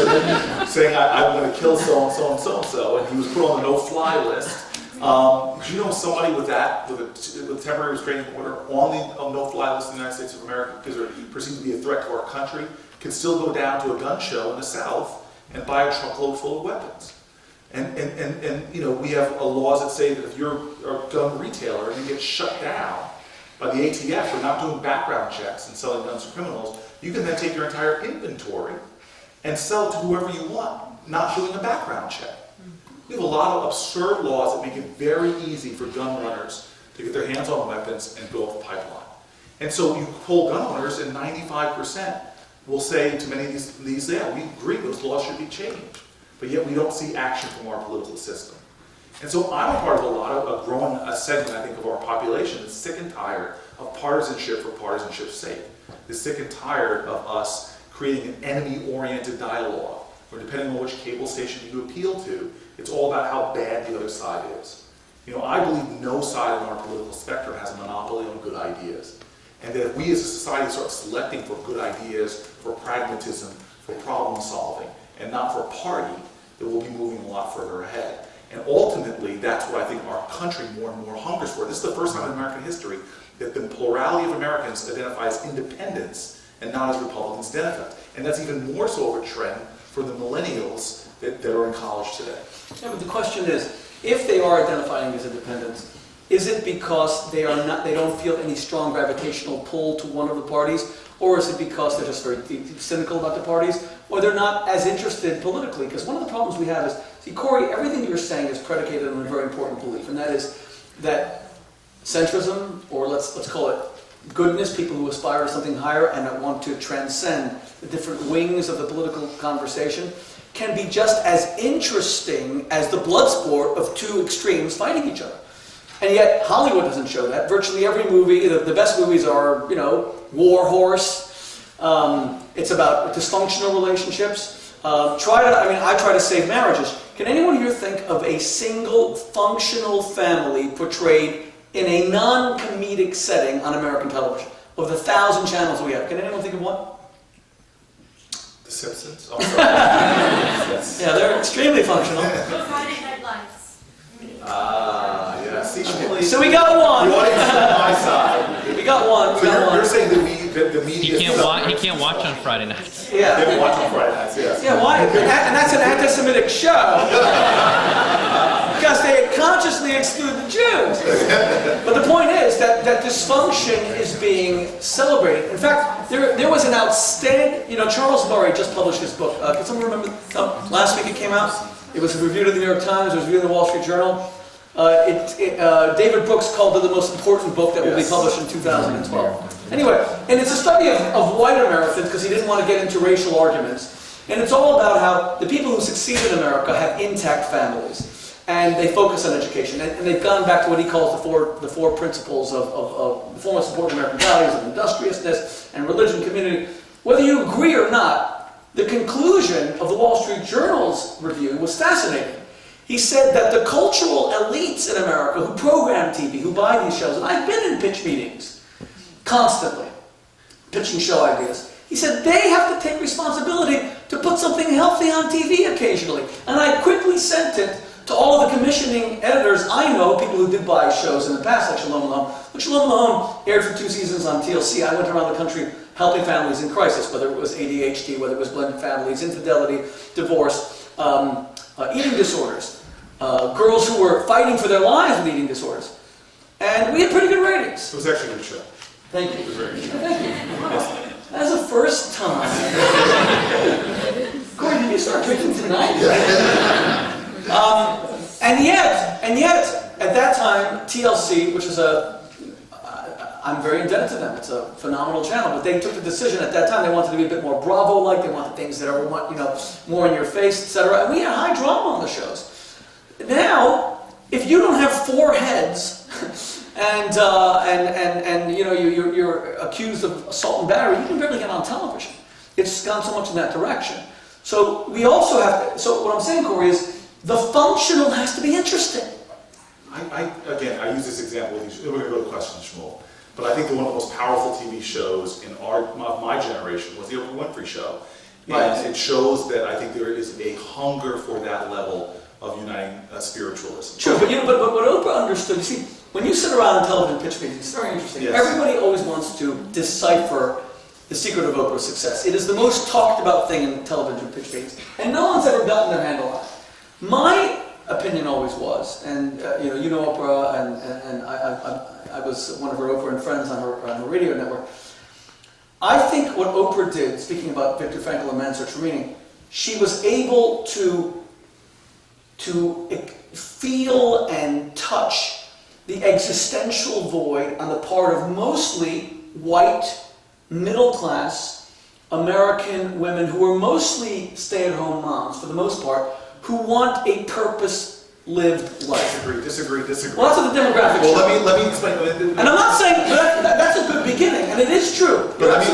Saying I'm going to kill so-and-so and so-and-so, and he was put on the no-fly list. Do you know somebody with a temporary restraining order on the no-fly list in the United States of America because they're perceived to be a threat to our country can still go down to a gun show in the South and buy a truckload full of weapons? And we have laws that say that if you're a gun retailer and you get shut down by the ATF for not doing background checks and selling guns to criminals, you can then take your entire inventory and sell it to whoever you want, not doing a background check. We have a lot of absurd laws that make it very easy for gun runners to get their hands on weapons and go up the pipeline. And so you poll gun owners, and 95% will say to many of these, yeah, we agree those laws should be changed. but yet we don't see action from our political system. And so I'm a part of a growing segment, I think, of our population that's sick and tired of partisanship for partisanship's sake. They're sick and tired of us creating an enemy-oriented dialogue, where depending on which cable station you appeal to, it's all about how bad the other side is. I believe no side on our political spectrum has a monopoly on good ideas. And that if we as a society start selecting for good ideas, for pragmatism, for problem solving, and not for party, that we'll be moving a lot further ahead. And ultimately, that's what I think our country more and more hungers for. This is the first time in American history that the plurality of Americans identify as independents and not as Republicans Democrats. And that's even more so of a trend for the millennials that are in college today. Yeah, but the question is, if they are identifying as independents, is it because they don't feel any strong gravitational pull to one of the parties, or is it because they're just very cynical about the parties, or they're not as interested politically? Because one of the problems we have is, see, Cory, everything you're saying is predicated on a very important belief, and that is that centrism, or let's call it goodness, people who aspire to something higher and that want to transcend the different wings of the political conversation, can be just as interesting as the blood sport of two extremes fighting each other. And yet, Hollywood doesn't show that. Virtually every movie, the best movies are, War Horse. It's about dysfunctional relationships. I try to save marriages. Can anyone here think of a single functional family portrayed in a non-comedic setting on American television? Of the 1,000 channels we have, can anyone think of one? The Simpsons? Oh, sorry. Yes. Yeah, they're extremely functional. Friday Night Lights. Yeah. See, Shmuley, So we got one. the audience is on my side. We got one. So you're saying that the media... He can't watch on Friday nights. Yeah. They don't watch on Friday nights, yes. Yeah, why? And that's an anti-Semitic show. Because they consciously exclude the Jews. But the point is that dysfunction is being celebrated. In fact, there was an outstanding... Charles Murray just published his book. Can someone remember? Last week it came out. It was reviewed in the New York Times. It was reviewed in the Wall Street Journal. David Brooks called it the most important book that will be published in 2012. Anyway, and it's a study of white Americans because he didn't want to get into racial arguments. And it's all about how the people who succeed in America have intact families. And they focus on education. And they've gone back to what he calls the four principles of the four most important American values of industriousness and religion, community. Whether you agree or not, the conclusion of the Wall Street Journal's review was fascinating. He said that the cultural elites in America who program TV, who buy these shows, and I've been in pitch meetings constantly, pitching show ideas. He said they have to take responsibility to put something healthy on TV occasionally. And I quickly sent it to all of the commissioning editors I know, people who did buy shows in the past, like Shalom Alom. But Shalom Alom aired for 2 seasons on TLC. I went around the country helping families in crisis, whether it was ADHD, whether it was blended families, infidelity, divorce, eating disorders, girls who were fighting for their lives with eating disorders. And we had pretty good ratings. It was actually a good show. Thank you. It was very good. Thank you. Wow. That's the first time. Cory, did you start drinking tonight? And yet, at that time, TLC, which is I'm very indebted to them. It's a phenomenal channel, but they took the decision at that time. They wanted to be a bit more Bravo-like. They wanted things that are, more in your face, etc. And we had high drama on the shows. Now, if you don't have 4 heads, and you're accused of assault and battery, you can barely get on television. It's gone so much in that direction. So we also have to. So what I'm saying, Cory, is the functional has to be interesting. I use this example with you. We're going to go to questions, Shmuel. But I think that one of the most powerful TV shows in my generation was the Oprah Winfrey Show. And Right. it shows that I think there is a hunger for that level of uniting spiritualism. Sure, but what Oprah understood, you see, when you sit around in television pitch meetings, it's very interesting. Yes. Everybody always wants to decipher the secret of Oprah's success. It is the most talked about thing in television pitch meetings, and no one's ever gotten their handle on it. My opinion always was, and you know Oprah, and I was one of her Oprah and friends on her radio network. I think what Oprah did, speaking about Viktor Frankl and Man's Search for Meaning, she was able to feel and touch the existential void on the part of mostly white, middle-class American women who were mostly stay-at-home moms, for the most part, who want a purpose-lived life. Disagree. Well, that's what the demographics show. Well, let me explain. And I'm not saying that's a good beginning, and it is true. But let me.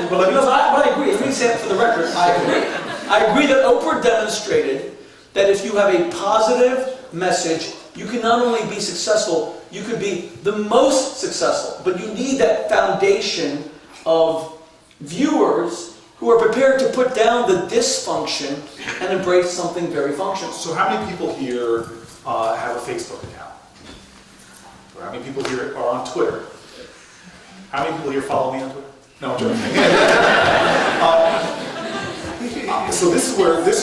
I agree. Let me say it for the record. I agree. I agree that Oprah demonstrated that if you have a positive message, you can not only be successful, you could be the most successful. But you need that foundation of viewers who are prepared to put down the dysfunction and embrace something very functional. So how many people here have a Facebook account? Or how many people here are on Twitter? How many people here follow me on Twitter? No, I'm joking. So this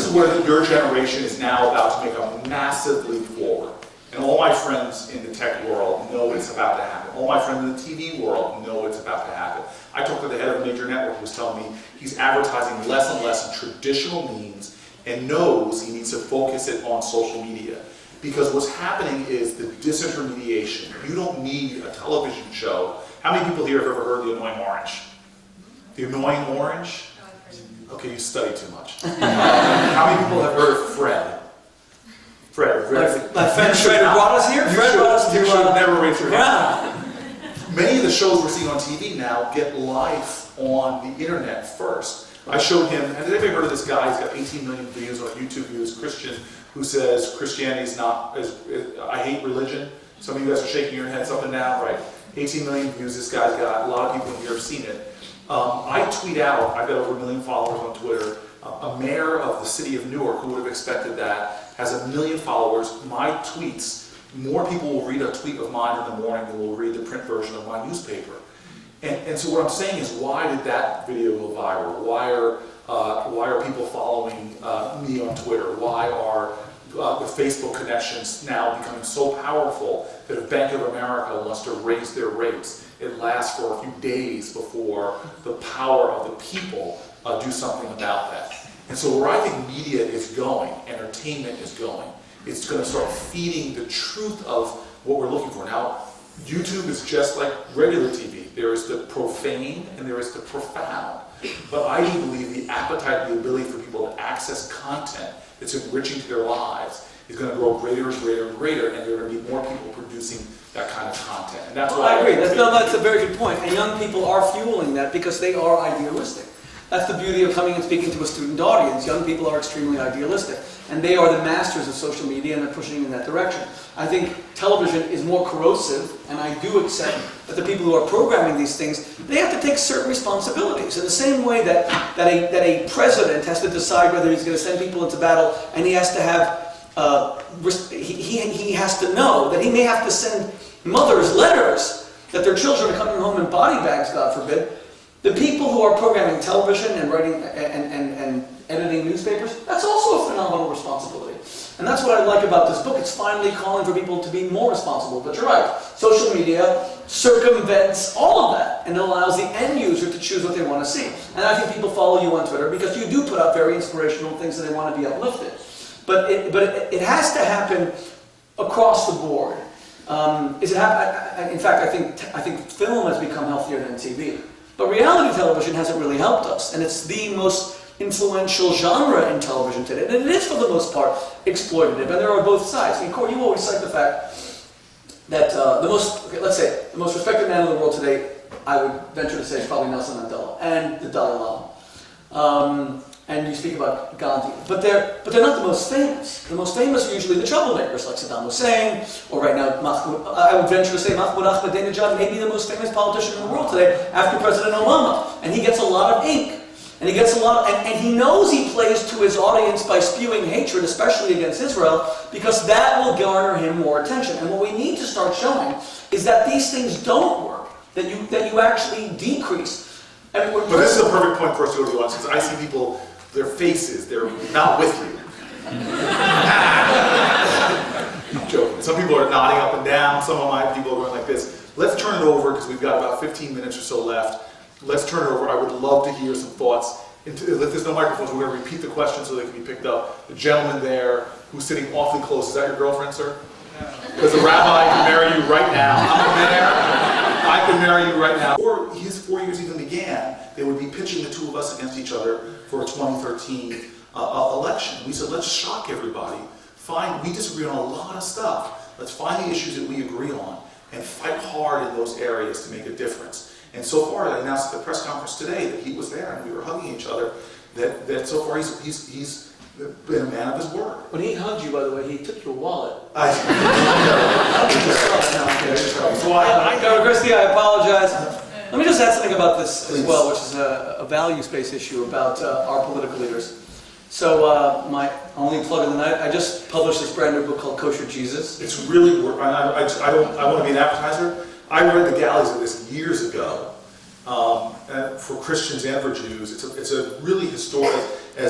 is where your generation is now about to make a massive leap forward. And all my friends in the tech world know it's about to happen. All my friends in the TV world know it's about to happen. I talked to the head of a major network who was telling me he's advertising less and less in traditional means and knows he needs to focus it on social media. Because what's happening is the disintermediation. You don't need a television show. How many people here have ever heard The Annoying Orange? The Annoying Orange? Okay, you study too much. How many people have heard of Fred? Fred. My friend Fred brought us here. Fred brought us to. You should never raise your hand. Yeah. Many of the shows we're seeing on TV now get life on the internet first. I showed him, has anybody heard of this guy? He's got 18 million views on YouTube views, Christian, who says Christianity is not, I hate religion. Some of you guys are shaking your heads up and down, right? 18 million views this guy's got. A lot of people here have seen it. I tweet out, I've got over 1 million followers on Twitter. A mayor of the city of Newark, who would have expected that, has 1 million followers. My tweets, more people will read a tweet of mine in the morning than will read the print version of my newspaper. And so what I'm saying is, why did that video go viral? Why are people following me on Twitter? Why are the Facebook connections now becoming so powerful that if Bank of America wants to raise their rates, it lasts for a few days before the power of the people do something about that. And so where I think media is going, entertainment is going, it's going to start feeding the truth of what we're looking for. Now, YouTube is just like regular TV. There is the profane and there is the profound. But I do believe the appetite, the ability for people to access content that's enriching to their lives is going to grow greater and greater and greater, and there are going to be more people producing that kind of content. And that's why I agree. That's a very good point. And young people are fueling that because they are idealistic. That's the beauty of coming and speaking to a student audience. Young people are extremely idealistic, and they are the masters of social media, and they're pushing in that direction. I think television is more corrosive, and I do accept that the people who are programming these things, they have to take certain responsibilities. In the same way that a president has to decide whether he's going to send people into battle, and he has to have, he has to know that he may have to send mothers letters that their children are coming home in body bags, God forbid. The people who are programming television and writing and editing newspapers, that's also a phenomenal responsibility. And that's what I like about this book. It's finally calling for people to be more responsible. But you're right, social media circumvents all of that and allows the end user to choose what they want to see. And I think people follow you on Twitter because you do put out very inspirational things and they want to be uplifted. But it has to happen across the board. In fact, I think film has become healthier than TV. But reality television hasn't really helped us, and it's the most influential genre in television today. And it is, for the most part, exploitative, and there are both sides. I mean, Cory, you always cite the fact that the most respected man in the world today, I would venture to say, is probably Nelson Mandela and the Dalai Lama. And you speak about Gandhi, but they're not the most famous. The most famous are usually the troublemakers, like Saddam Hussein, or right now, I would venture to say Mahmoud Ahmadinejad may be the most famous politician in the world today, after President Obama. And he gets a lot of ink, and he gets a lot, and he knows he plays to his audience by spewing hatred, especially against Israel, because that will garner him more attention. And what we need to start showing is that these things don't work, that you actually decrease. But this is a perfect point for us to go to the audience, because I see people, their faces, they're not with you. I'm joking. Some people are nodding up and down. Some of my people are going like this. Let's turn it over, because we've got about 15 minutes or so left. Let's turn it over. I would love to hear some thoughts. If there's no microphones, we're going to repeat the question so they can be picked up. The gentleman there, who's sitting awfully close, is that your girlfriend, sir? Because the rabbi can marry you right now. I'm a mayor. I can marry you right now. Before his 4 years even began, they would be pitching the two of us against each other for a 2013 election. We said, let's shock everybody. We disagree on a lot of stuff. Let's find the issues that we agree on and fight hard in those areas to make a difference. And so far, I announced at the press conference today that he was there and we were hugging each other, that so far he's been a man of his word. When he hugged you, by the way, he took your wallet. Dr. Christie, I apologize. Let me just add something about this as well, which is a values-based issue about our political leaders. So my only plug of the night, I just published this brand new book called Kosher Jesus. It's really, I want to be an advertiser. I read the galleys of this years ago for Christians and for Jews. It's a really historic, I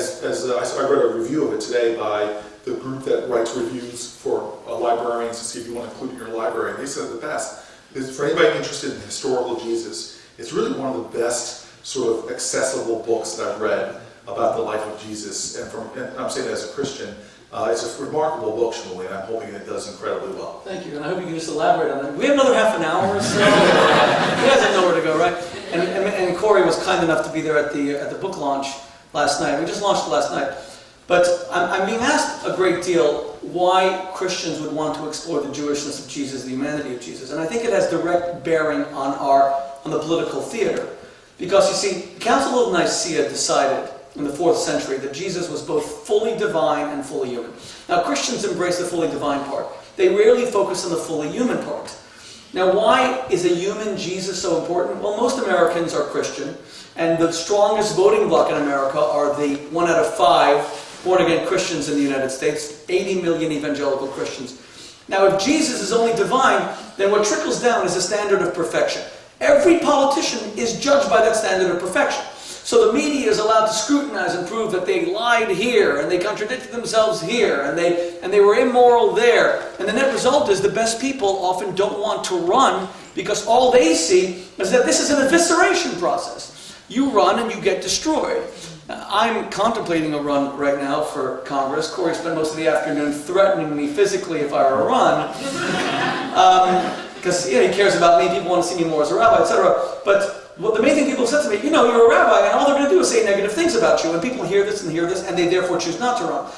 read a review of it today by the group that writes reviews for librarians to see if you want to include it in your library. And they said the best is for anybody interested in historical Jesus, it's really one of the best sort of accessible books that I've read about the life of Jesus. And I'm saying that as a Christian. It's a remarkable book, Shmuley, and I'm hoping it does incredibly well. Thank you, and I hope you can just elaborate on that. We have another half an hour or so. You guys have nowhere to go, right? And Cory was kind enough to be there at the book launch last night. We just launched it last night. But I'm being asked a great deal why Christians would want to explore the Jewishness of Jesus, the humanity of Jesus. And I think it has direct bearing on the political theater. Because, you see, the Council of Nicaea decided in the 4th century that Jesus was both fully divine and fully human. Now, Christians embrace the fully divine part. They rarely focus on the fully human part. Now, why is a human Jesus so important? Well, most Americans are Christian, and the strongest voting bloc in America are the 1 out of 5 born-again Christians in the United States, 80 million evangelical Christians. Now, if Jesus is only divine, then what trickles down is a standard of perfection. Every politician is judged by that standard of perfection. So the media is allowed to scrutinize and prove that they lied here, and they contradicted themselves here, and they were immoral there. And the net result is the best people often don't want to run because all they see is that this is an evisceration process. You run and you get destroyed. I'm contemplating a run right now for Congress. Cory spent most of the afternoon threatening me physically if I were to run. Because he cares about me, people want to see me more as a rabbi, etc. But the main thing people have said to me, you're a rabbi, and all they're going to do is say negative things about you, and people hear this, and they therefore choose not to run.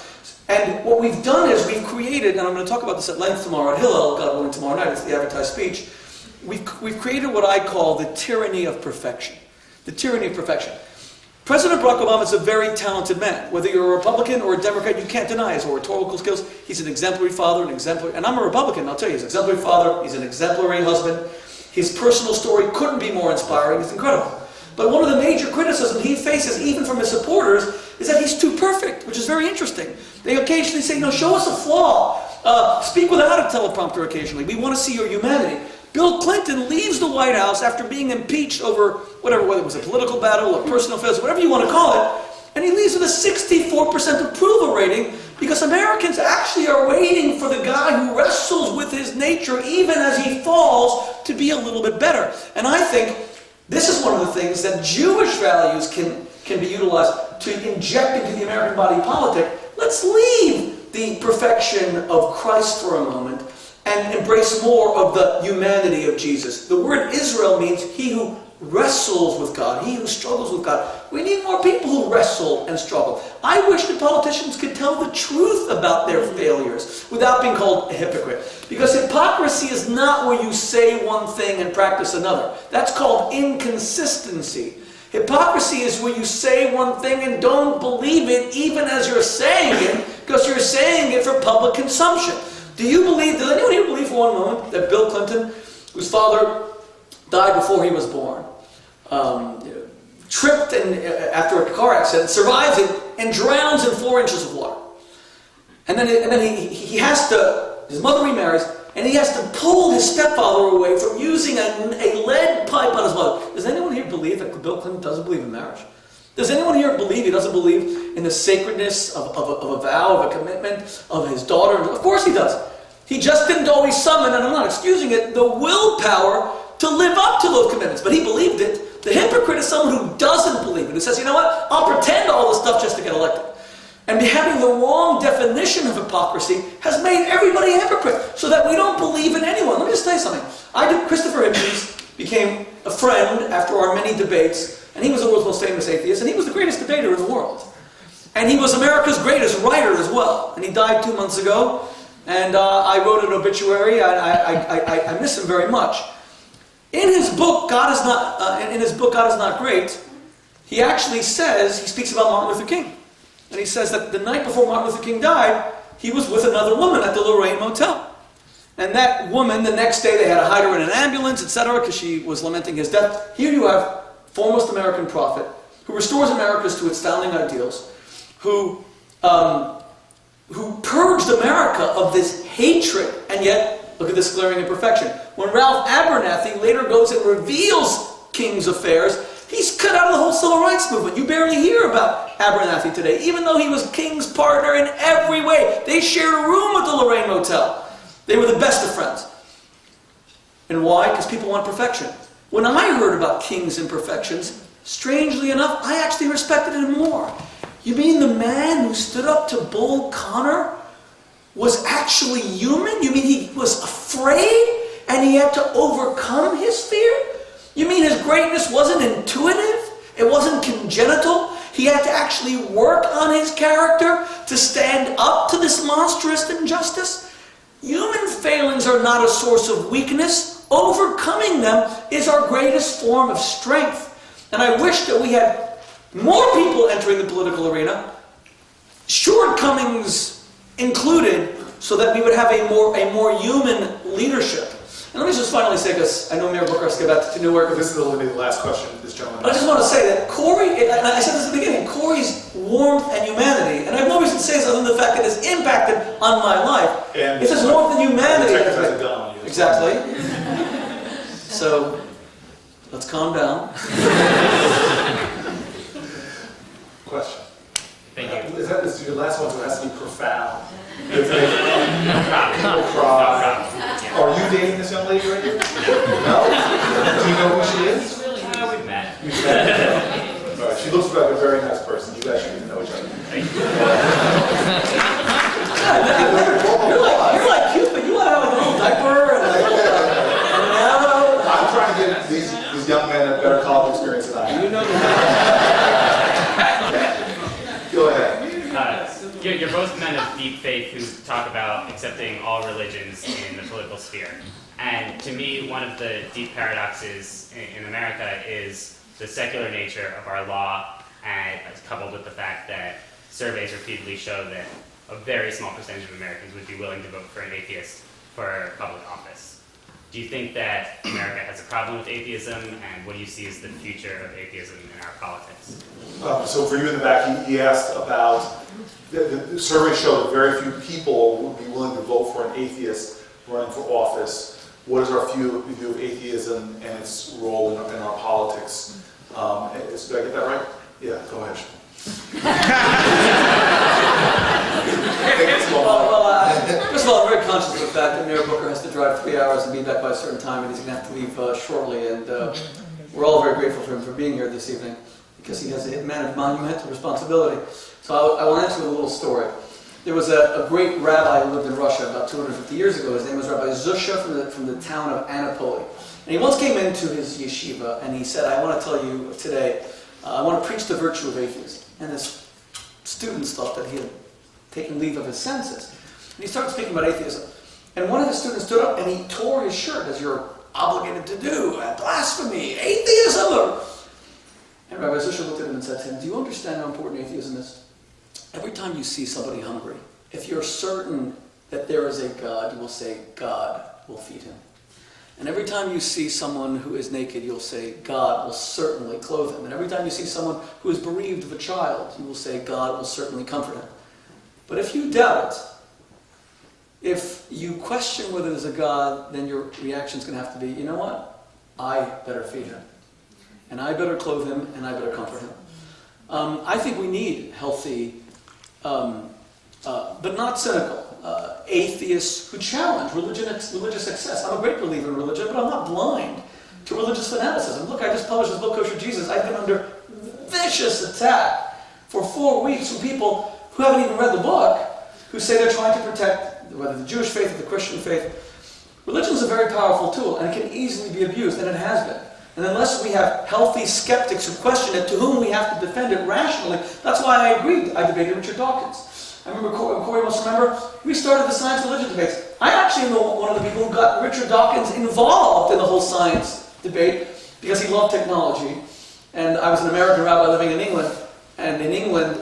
And what we've done is we've created, and I'm going to talk about this at length tomorrow at Hillel, God willing, tomorrow night, it's the advertised speech. We've created what I call the tyranny of perfection. The tyranny of perfection. President Barack Obama is a very talented man. Whether you're a Republican or a Democrat, you can't deny his rhetorical skills. He's an exemplary father, and I'm a Republican, I'll tell you, he's an exemplary father, he's an exemplary husband. His personal story couldn't be more inspiring, it's incredible. But one of the major criticisms he faces, even from his supporters, is that he's too perfect, which is very interesting. They occasionally say, show us a flaw. Speak without a teleprompter occasionally. We want to see your humanity. Bill Clinton leaves the White House after being impeached over whether it was a political battle or personal affairs, whatever you want to call it, and he leaves with a 64% approval rating because Americans actually are waiting for the guy who wrestles with his nature even as he falls to be a little bit better. And I think this is one of the things that Jewish values can be utilized to inject into the American body politic. Let's leave the perfection of Christ for a moment and embrace more of the humanity of Jesus. The word Israel means he who wrestles with God, he who struggles with God. We need more people who wrestle and struggle. I wish the politicians could tell the truth about their failures without being called a hypocrite. Because hypocrisy is not where you say one thing and practice another. That's called inconsistency. Hypocrisy is where you say one thing and don't believe it even as you're saying it, because you're saying it for public consumption. Does anyone here believe for one moment that Bill Clinton, whose father died before he was born, tripped after a car accident, survives it, and drowns in 4 inches of water? And then he has to, his mother remarries, and he has to pull his stepfather away from using a lead pipe on his mother. Does anyone here believe that Bill Clinton doesn't believe in marriage? Does anyone here believe he doesn't believe in the sacredness of a vow, of a commitment, of his daughter? Of course he does. He just didn't always summon, and I'm not excusing it, the willpower to live up to those commitments. But he believed it. The hypocrite is someone who doesn't believe it, who says, I'll pretend all this stuff just to get elected. And having the wrong definition of hypocrisy has made everybody a hypocrite, so that we don't believe in anyone. Let me just tell you something. Christopher Hitchens became a friend after our many debates, and he was the world's most famous atheist, and he was the greatest debater in the world. And he was America's greatest writer as well. And he died 2 months ago. And I wrote an obituary. I miss him very much. In his book, God is Not Great, he actually says, he speaks about Martin Luther King. And he says that the night before Martin Luther King died, he was with another woman at the Lorraine Motel. And that woman, the next day, they had to hide her in an ambulance, etc., because she was lamenting his death. Here you have foremost American prophet, who restores America to its founding ideals, who purged America of this hatred, and yet, look at this glaring imperfection. When Ralph Abernathy later goes and reveals King's affairs, he's cut out of the whole civil rights movement. You barely hear about Abernathy today, even though he was King's partner in every way. They shared a room at the Lorraine Motel. They were the best of friends. And why? Because people want perfection. When I heard about King's imperfections, strangely enough, I actually respected him more. You mean the man who stood up to Bull Connor was actually human? You mean he was afraid and he had to overcome his fear? You mean his greatness wasn't intuitive? It wasn't congenital? He had to actually work on his character to stand up to this monstrous injustice? Human failings are not a source of weakness. Overcoming them is our greatest form of strength. And I wish that we had more people entering the political arena, shortcomings included, so that we would have a more human leadership. And let me just finally say, because I know Mayor Booker has to get back to Newark. This is going to be the last question, this gentleman. But I just want to say that Cory, and I said this at the beginning, Cory's warmth and humanity, and I have no reason to say this other than the fact that it's impacted on my life. And it's his warmth and humanity. Exactly. So, let's calm down. Question. Thank you. This is your last one, so it has to be profound. People cry. Are you dating this young lady right here? No? Do you know who she is? We've met. All right, she looks like a very nice person. You guys should get to know each other. You're like Cupid. You want to have a little diaper and now. I'm trying to get these young men a better college experience than I have. You know Go ahead. You're both men of deep faith who talk about accepting all religions in the political sphere. And to me, one of the deep paradoxes in America is the secular nature of our law, and coupled with the fact that surveys repeatedly show that a very small percentage of Americans would be willing to vote for an atheist for public office. Do you think that America has a problem with atheism, and what do you see as the future of atheism in our politics? So for you in the back, he asked about, the surveys show that very few people would be willing to vote for an atheist running for office. What is our view of atheism and its role in our politics? Did I get that right? Yeah, go ahead. First of all, I'm very conscious of the fact that Mayor Booker has to drive 3 hours and be back by a certain time, and he's going to have to leave shortly. And we're all very grateful for him for being here this evening, because he has a man of monumental responsibility. So I will answer with a little story. There was a great rabbi who lived in Russia about 250 years ago. His name was Rabbi Zusha from the town of Anatoly. And he once came into his yeshiva and he said, I want to tell you today, I want to preach the virtue of atheism. And his students thought that he had taken leave of his senses. And he started speaking about atheism. And one of his students stood up and he tore his shirt, as you're obligated to do. Blasphemy, atheism! And Rabbi Zusha looked at him and said to him, do you understand how important atheism is? Every time you see somebody hungry, if you're certain that there is a God, you will say, God will feed him. And every time you see someone who is naked, you'll say, God will certainly clothe him. And every time you see someone who is bereaved of a child, you will say, God will certainly comfort him. But if you doubt it, if you question whether there's a God, then your reaction is going to have to be, you know what? I better feed him. And I better clothe him, and I better comfort him. I think we need healthy, but not cynical, atheists who challenge religious success. I'm a great believer in religion, but I'm not blind to religious fanaticism. Look, I just published this book, Kosher Jesus. I've been under vicious attack for 4 weeks from people who haven't even read the book, who say they're trying to protect whether the Jewish faith or the Christian faith. Religion is a very powerful tool, and it can easily be abused, and it has been. And unless we have healthy skeptics who question it, to whom we have to defend it rationally, that's why I agreed. I debated Richard Dawkins. I remember, Cory must remember, we started the science religion debates. I actually know one of the people who got Richard Dawkins involved in the whole science debate because he loved technology. And I was an American rabbi living in England. And in England,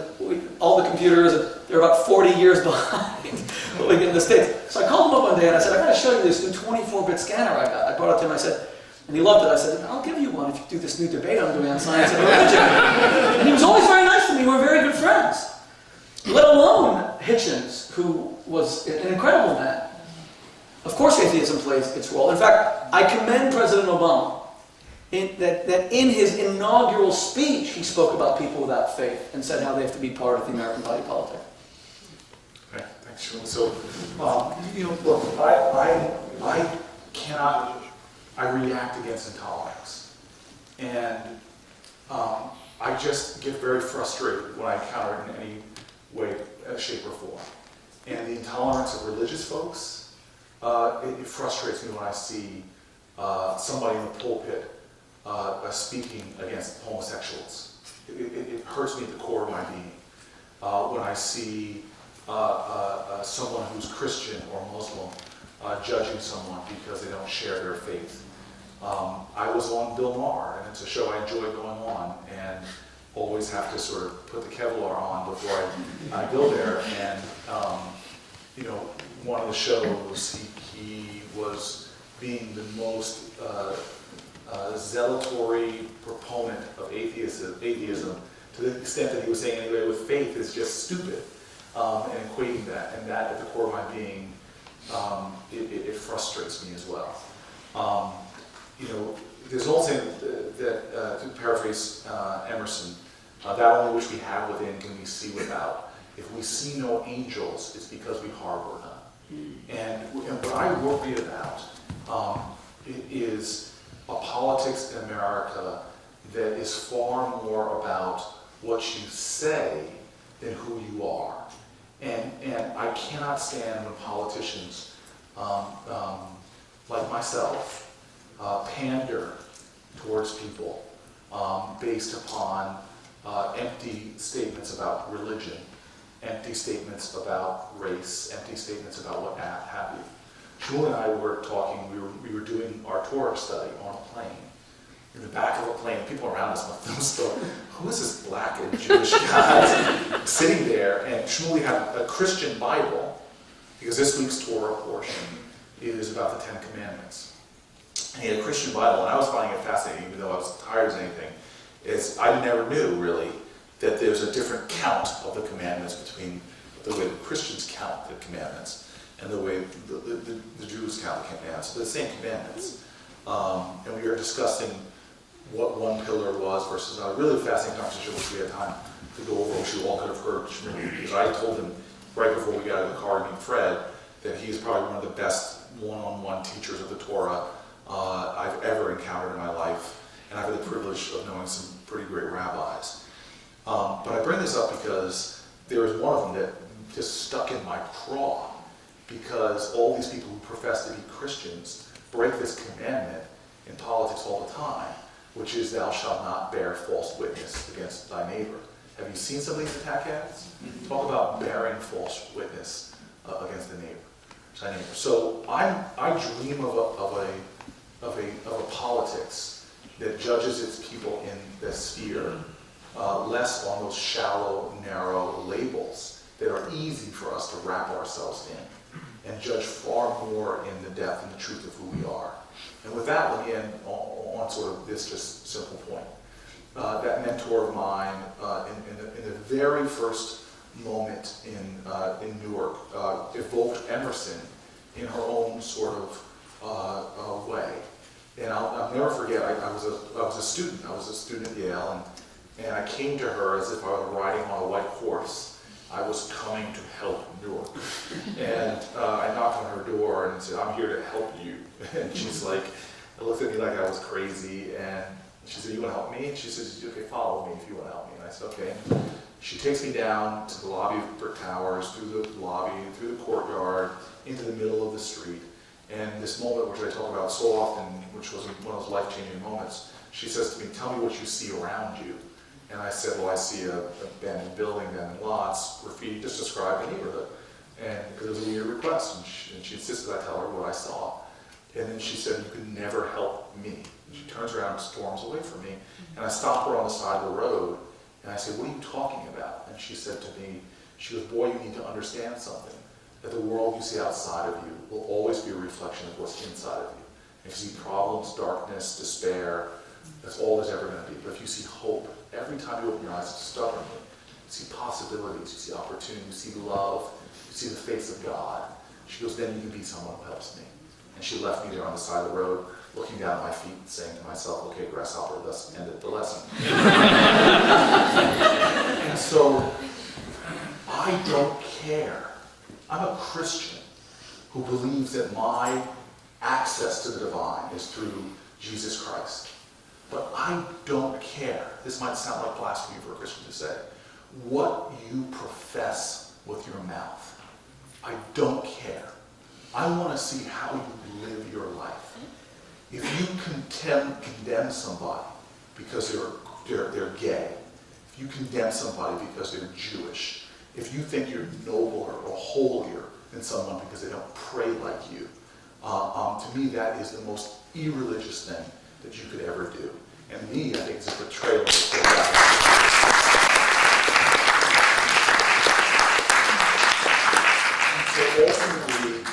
all the computers, they're about 40 years behind what we get in the States. So I called him up one day and I said, I got to show you this new 24-bit scanner I got. I brought it to him. I said, and he loved it. I said, I'll give you one if you do this new debate I'm doing on science and religion. And he was always very nice to me. We were very good friends. Let alone Hitchens, who was an incredible man. Of course atheism plays its role. In fact, I commend President Obama that in his inaugural speech he spoke about people without faith and said how they have to be part of the American body politic. Okay, thanks, Shmuley. So, look, I cannot, I react against intolerance. And I just get very frustrated when I encounter it in any way, shape, or form. And the intolerance of religious folks, it frustrates me when I see somebody in the pulpit speaking against homosexuals. It hurts me at the core of my being. When I see someone who's Christian or Muslim judging someone because they don't share their faith. I was on Bill Maher, and it's a show I enjoy going on, and always have to sort of put the Kevlar on before I go there. And one of the shows, he was being the most zealotry proponent of atheism to the extent that he was saying anybody with faith is just stupid, and equating that. And that, at the core of my being, it frustrates me as well. There's an old saying that, to paraphrase Emerson, that only which we have within can we see without. If we see no angels, it's because we harbor none. And what I worry about is a politics in America that is far more about what you say than who you are. And I cannot stand when politicians, like myself, pander towards people based upon empty statements about religion, empty statements about race, empty statements about what have you. Shmuley and I were talking, we were doing our Torah study on a plane. In the back of a plane, people around us must have thought, who is this black and Jewish guy sitting there? And Shmuley had a Christian Bible, because this week's Torah portion is about the 10 Commandments. And he had a Christian Bible, and I was finding it fascinating, even though I was tired as anything, is I never knew, really, that there's a different count of the commandments between the way the Christians count the commandments and the way the Jews count the commandments. They're the same commandments. And we were discussing what one pillar was versus another. Really fascinating conversation, which we had time to go over, which you all could have heard. Because I told him right before we got in the car to meet Fred that he's probably one of the best one-on-one teachers of the Torah I've ever encountered in my life. And I've had the privilege of knowing some pretty great rabbis. But I bring this up because there is one of them that just stuck in my craw, because all these people who profess to be Christians break this commandment in politics all the time, which is thou shalt not bear false witness against thy neighbor. Have you seen some of these attack ads? Talk about bearing false witness against the neighbor. So I dream of a politics that judges its people in the sphere less on those shallow, narrow labels that are easy for us to wrap ourselves in, and judge far more in the depth and the truth of who we are. And with that, let me end on sort of this just simple point. That mentor of mine, in the very first moment in Newark, evoked Emerson in her own sort of way. And I'll never forget, I was a student. I was a student at Yale, and I came to her as if I was riding on a white horse. I was coming to help Newark. And I knocked on her door and said, I'm here to help you. And she's like, looked at me like I was crazy, and she said, you want to help me? And she says, okay, follow me if you want to help me. And I said, okay. She takes me down to the lobby of Brick Towers, through the lobby, through the courtyard, into the middle of the street. And this moment, which I talk about so often, which was one of those life-changing moments, She says to me, tell me what you see around you. And I said, well, I see a abandoned building, abandoned lots, graffiti, just describe the neighborhood. And because it was a weird request, and she insisted I tell her what I saw. And then she said, you could never help me. And she turns around and storms away from me. And I stop her on the side of the road, and I say, what are you talking about? And she said to me, she goes, boy, you need to understand something, that the world you see outside of you will always be a reflection of what's inside of you. If you see problems, darkness, despair, that's all there's ever going to be. But if you see hope, every time you open your eyes stubbornly, you see possibilities, you see opportunity, you see love, you see the face of God. She goes, then you can be someone who helps me. And she left me there on the side of the road, looking down at my feet, saying to myself, okay, grasshopper, thus ended the lesson. And so, I don't care. I'm a Christian who believes that my access to the divine is through Jesus Christ. But I don't care, this might sound like blasphemy for a Christian to say, what you profess with your mouth. I don't care. I want to see how you live your life. If you condemn somebody because they're gay, if you condemn somebody because they're Jewish, if you think you're nobler or holier than someone because they don't pray like you, to me that is the most irreligious thing that you could ever do. And me, I think it's a betrayal of the So ultimately,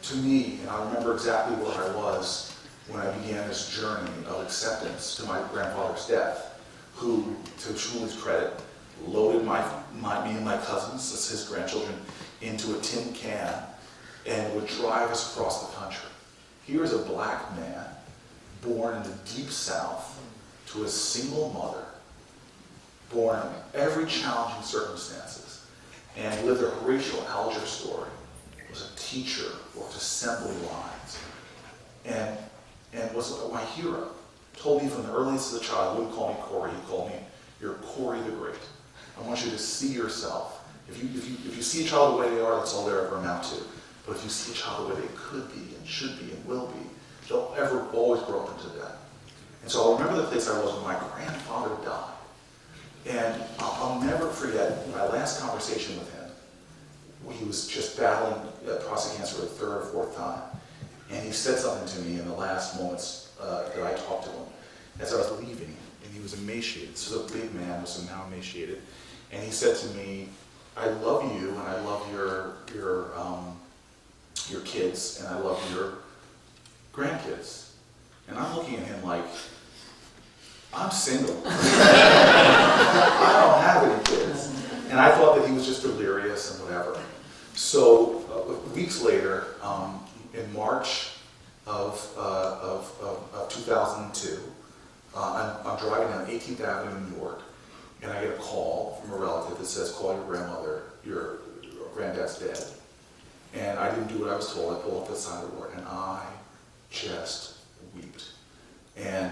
to me, and I remember exactly where I was when I began this journey of acceptance to my grandfather's death, who, to Shmuley's credit, loaded me and my cousins, that's his grandchildren, into a tin can and would drive us across the country. Here is a black man born in the deep South to a single mother, born in every challenging circumstances, and lived a Horatio Alger story, was a teacher, worked assembly lines, and was my hero. Told me from the earliest as a child, he wouldn't call me Cory, he called me, you're Cory the Great. I want you to see yourself. If you see a child the way they are, that's all they'll ever amount to. But if you see a child the way they could be and should be and will be, they'll always grow up into that. And so I'll remember the place I was when my grandfather died. And I'll never forget my last conversation with him. He was just battling prostate cancer for the third or fourth time. And he said something to me in the last moments that I talked to him as I was leaving. And he was emaciated. This was a big man, was somehow emaciated. And he said to me, I love you and I love your kids and I love your grandkids. And I'm looking at him like, I'm single. I don't have any kids. And I thought that he was just delirious and whatever. So weeks later, in March of 2002, I'm driving down 18th Avenue in New York, and I get a call from a relative that says, call your grandmother, your granddad's dead. And I didn't do what I was told. I pulled up the side of the road, and I just wept. And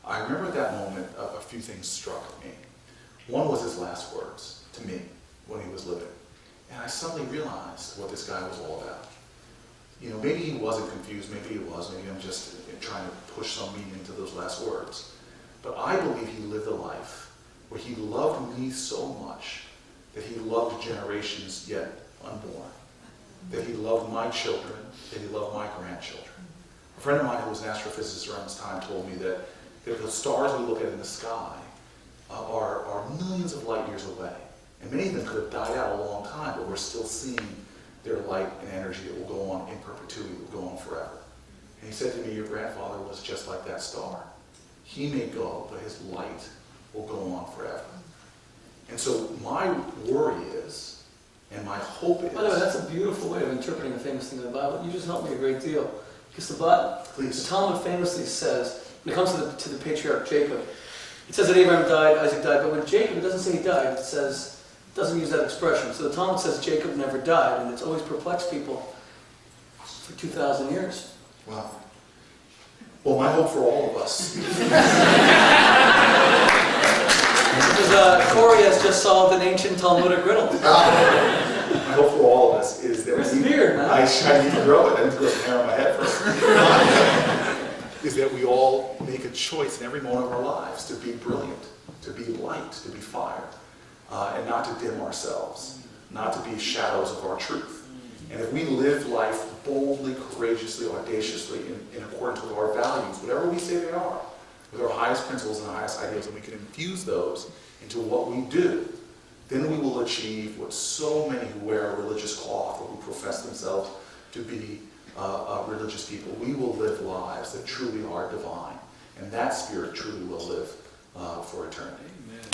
I remember at that moment, a few things struck me. One was his last words to me when he was living. And I suddenly realized what this guy was all about. You know, maybe he wasn't confused, maybe he was, maybe I'm just trying to push some meaning into those last words. But I believe he lived a life where he loved me so much that he loved generations yet unborn. That he loved my children, that he loved my grandchildren. A friend of mine who was an astrophysicist around this time told me that the stars we look at in the sky are millions of light years away. And many of them could have died out a long time, but we're still seeing their light and energy that will go on in perpetuity, will go on forever. And he said to me, your grandfather was just like that star. He may go, but his light will go on forever. And so my worry is, and my hope is... By the way, that's a beautiful way of interpreting a famous thing in the Bible. You just helped me a great deal. Because the Talmud famously says, when it comes to the patriarch Jacob, it says that Abraham died, Isaac died, but when Jacob, it doesn't say he died, it says, it doesn't use that expression. So the Talmud says Jacob never died, and it's always perplexed people for 2,000 years. Wow. Well, my hope for all of us... Because Cory has just solved an ancient Talmudic riddle. My hope for all of us is that Where's the beard, man? I need to grow it. I need to grow some hair on my head first. is that we all make a choice in every moment of our lives to be brilliant, to be light, to be fire, and not to dim ourselves, not to be shadows of our truth. And if we live life boldly, courageously, audaciously, in accordance with our values, whatever we say they are, with our highest principles and highest ideals, and we can infuse those into what we do, then we will achieve what so many who wear a religious cloth or who profess themselves to be religious people. We will live lives that truly are divine, and that spirit truly will live for eternity. Amen.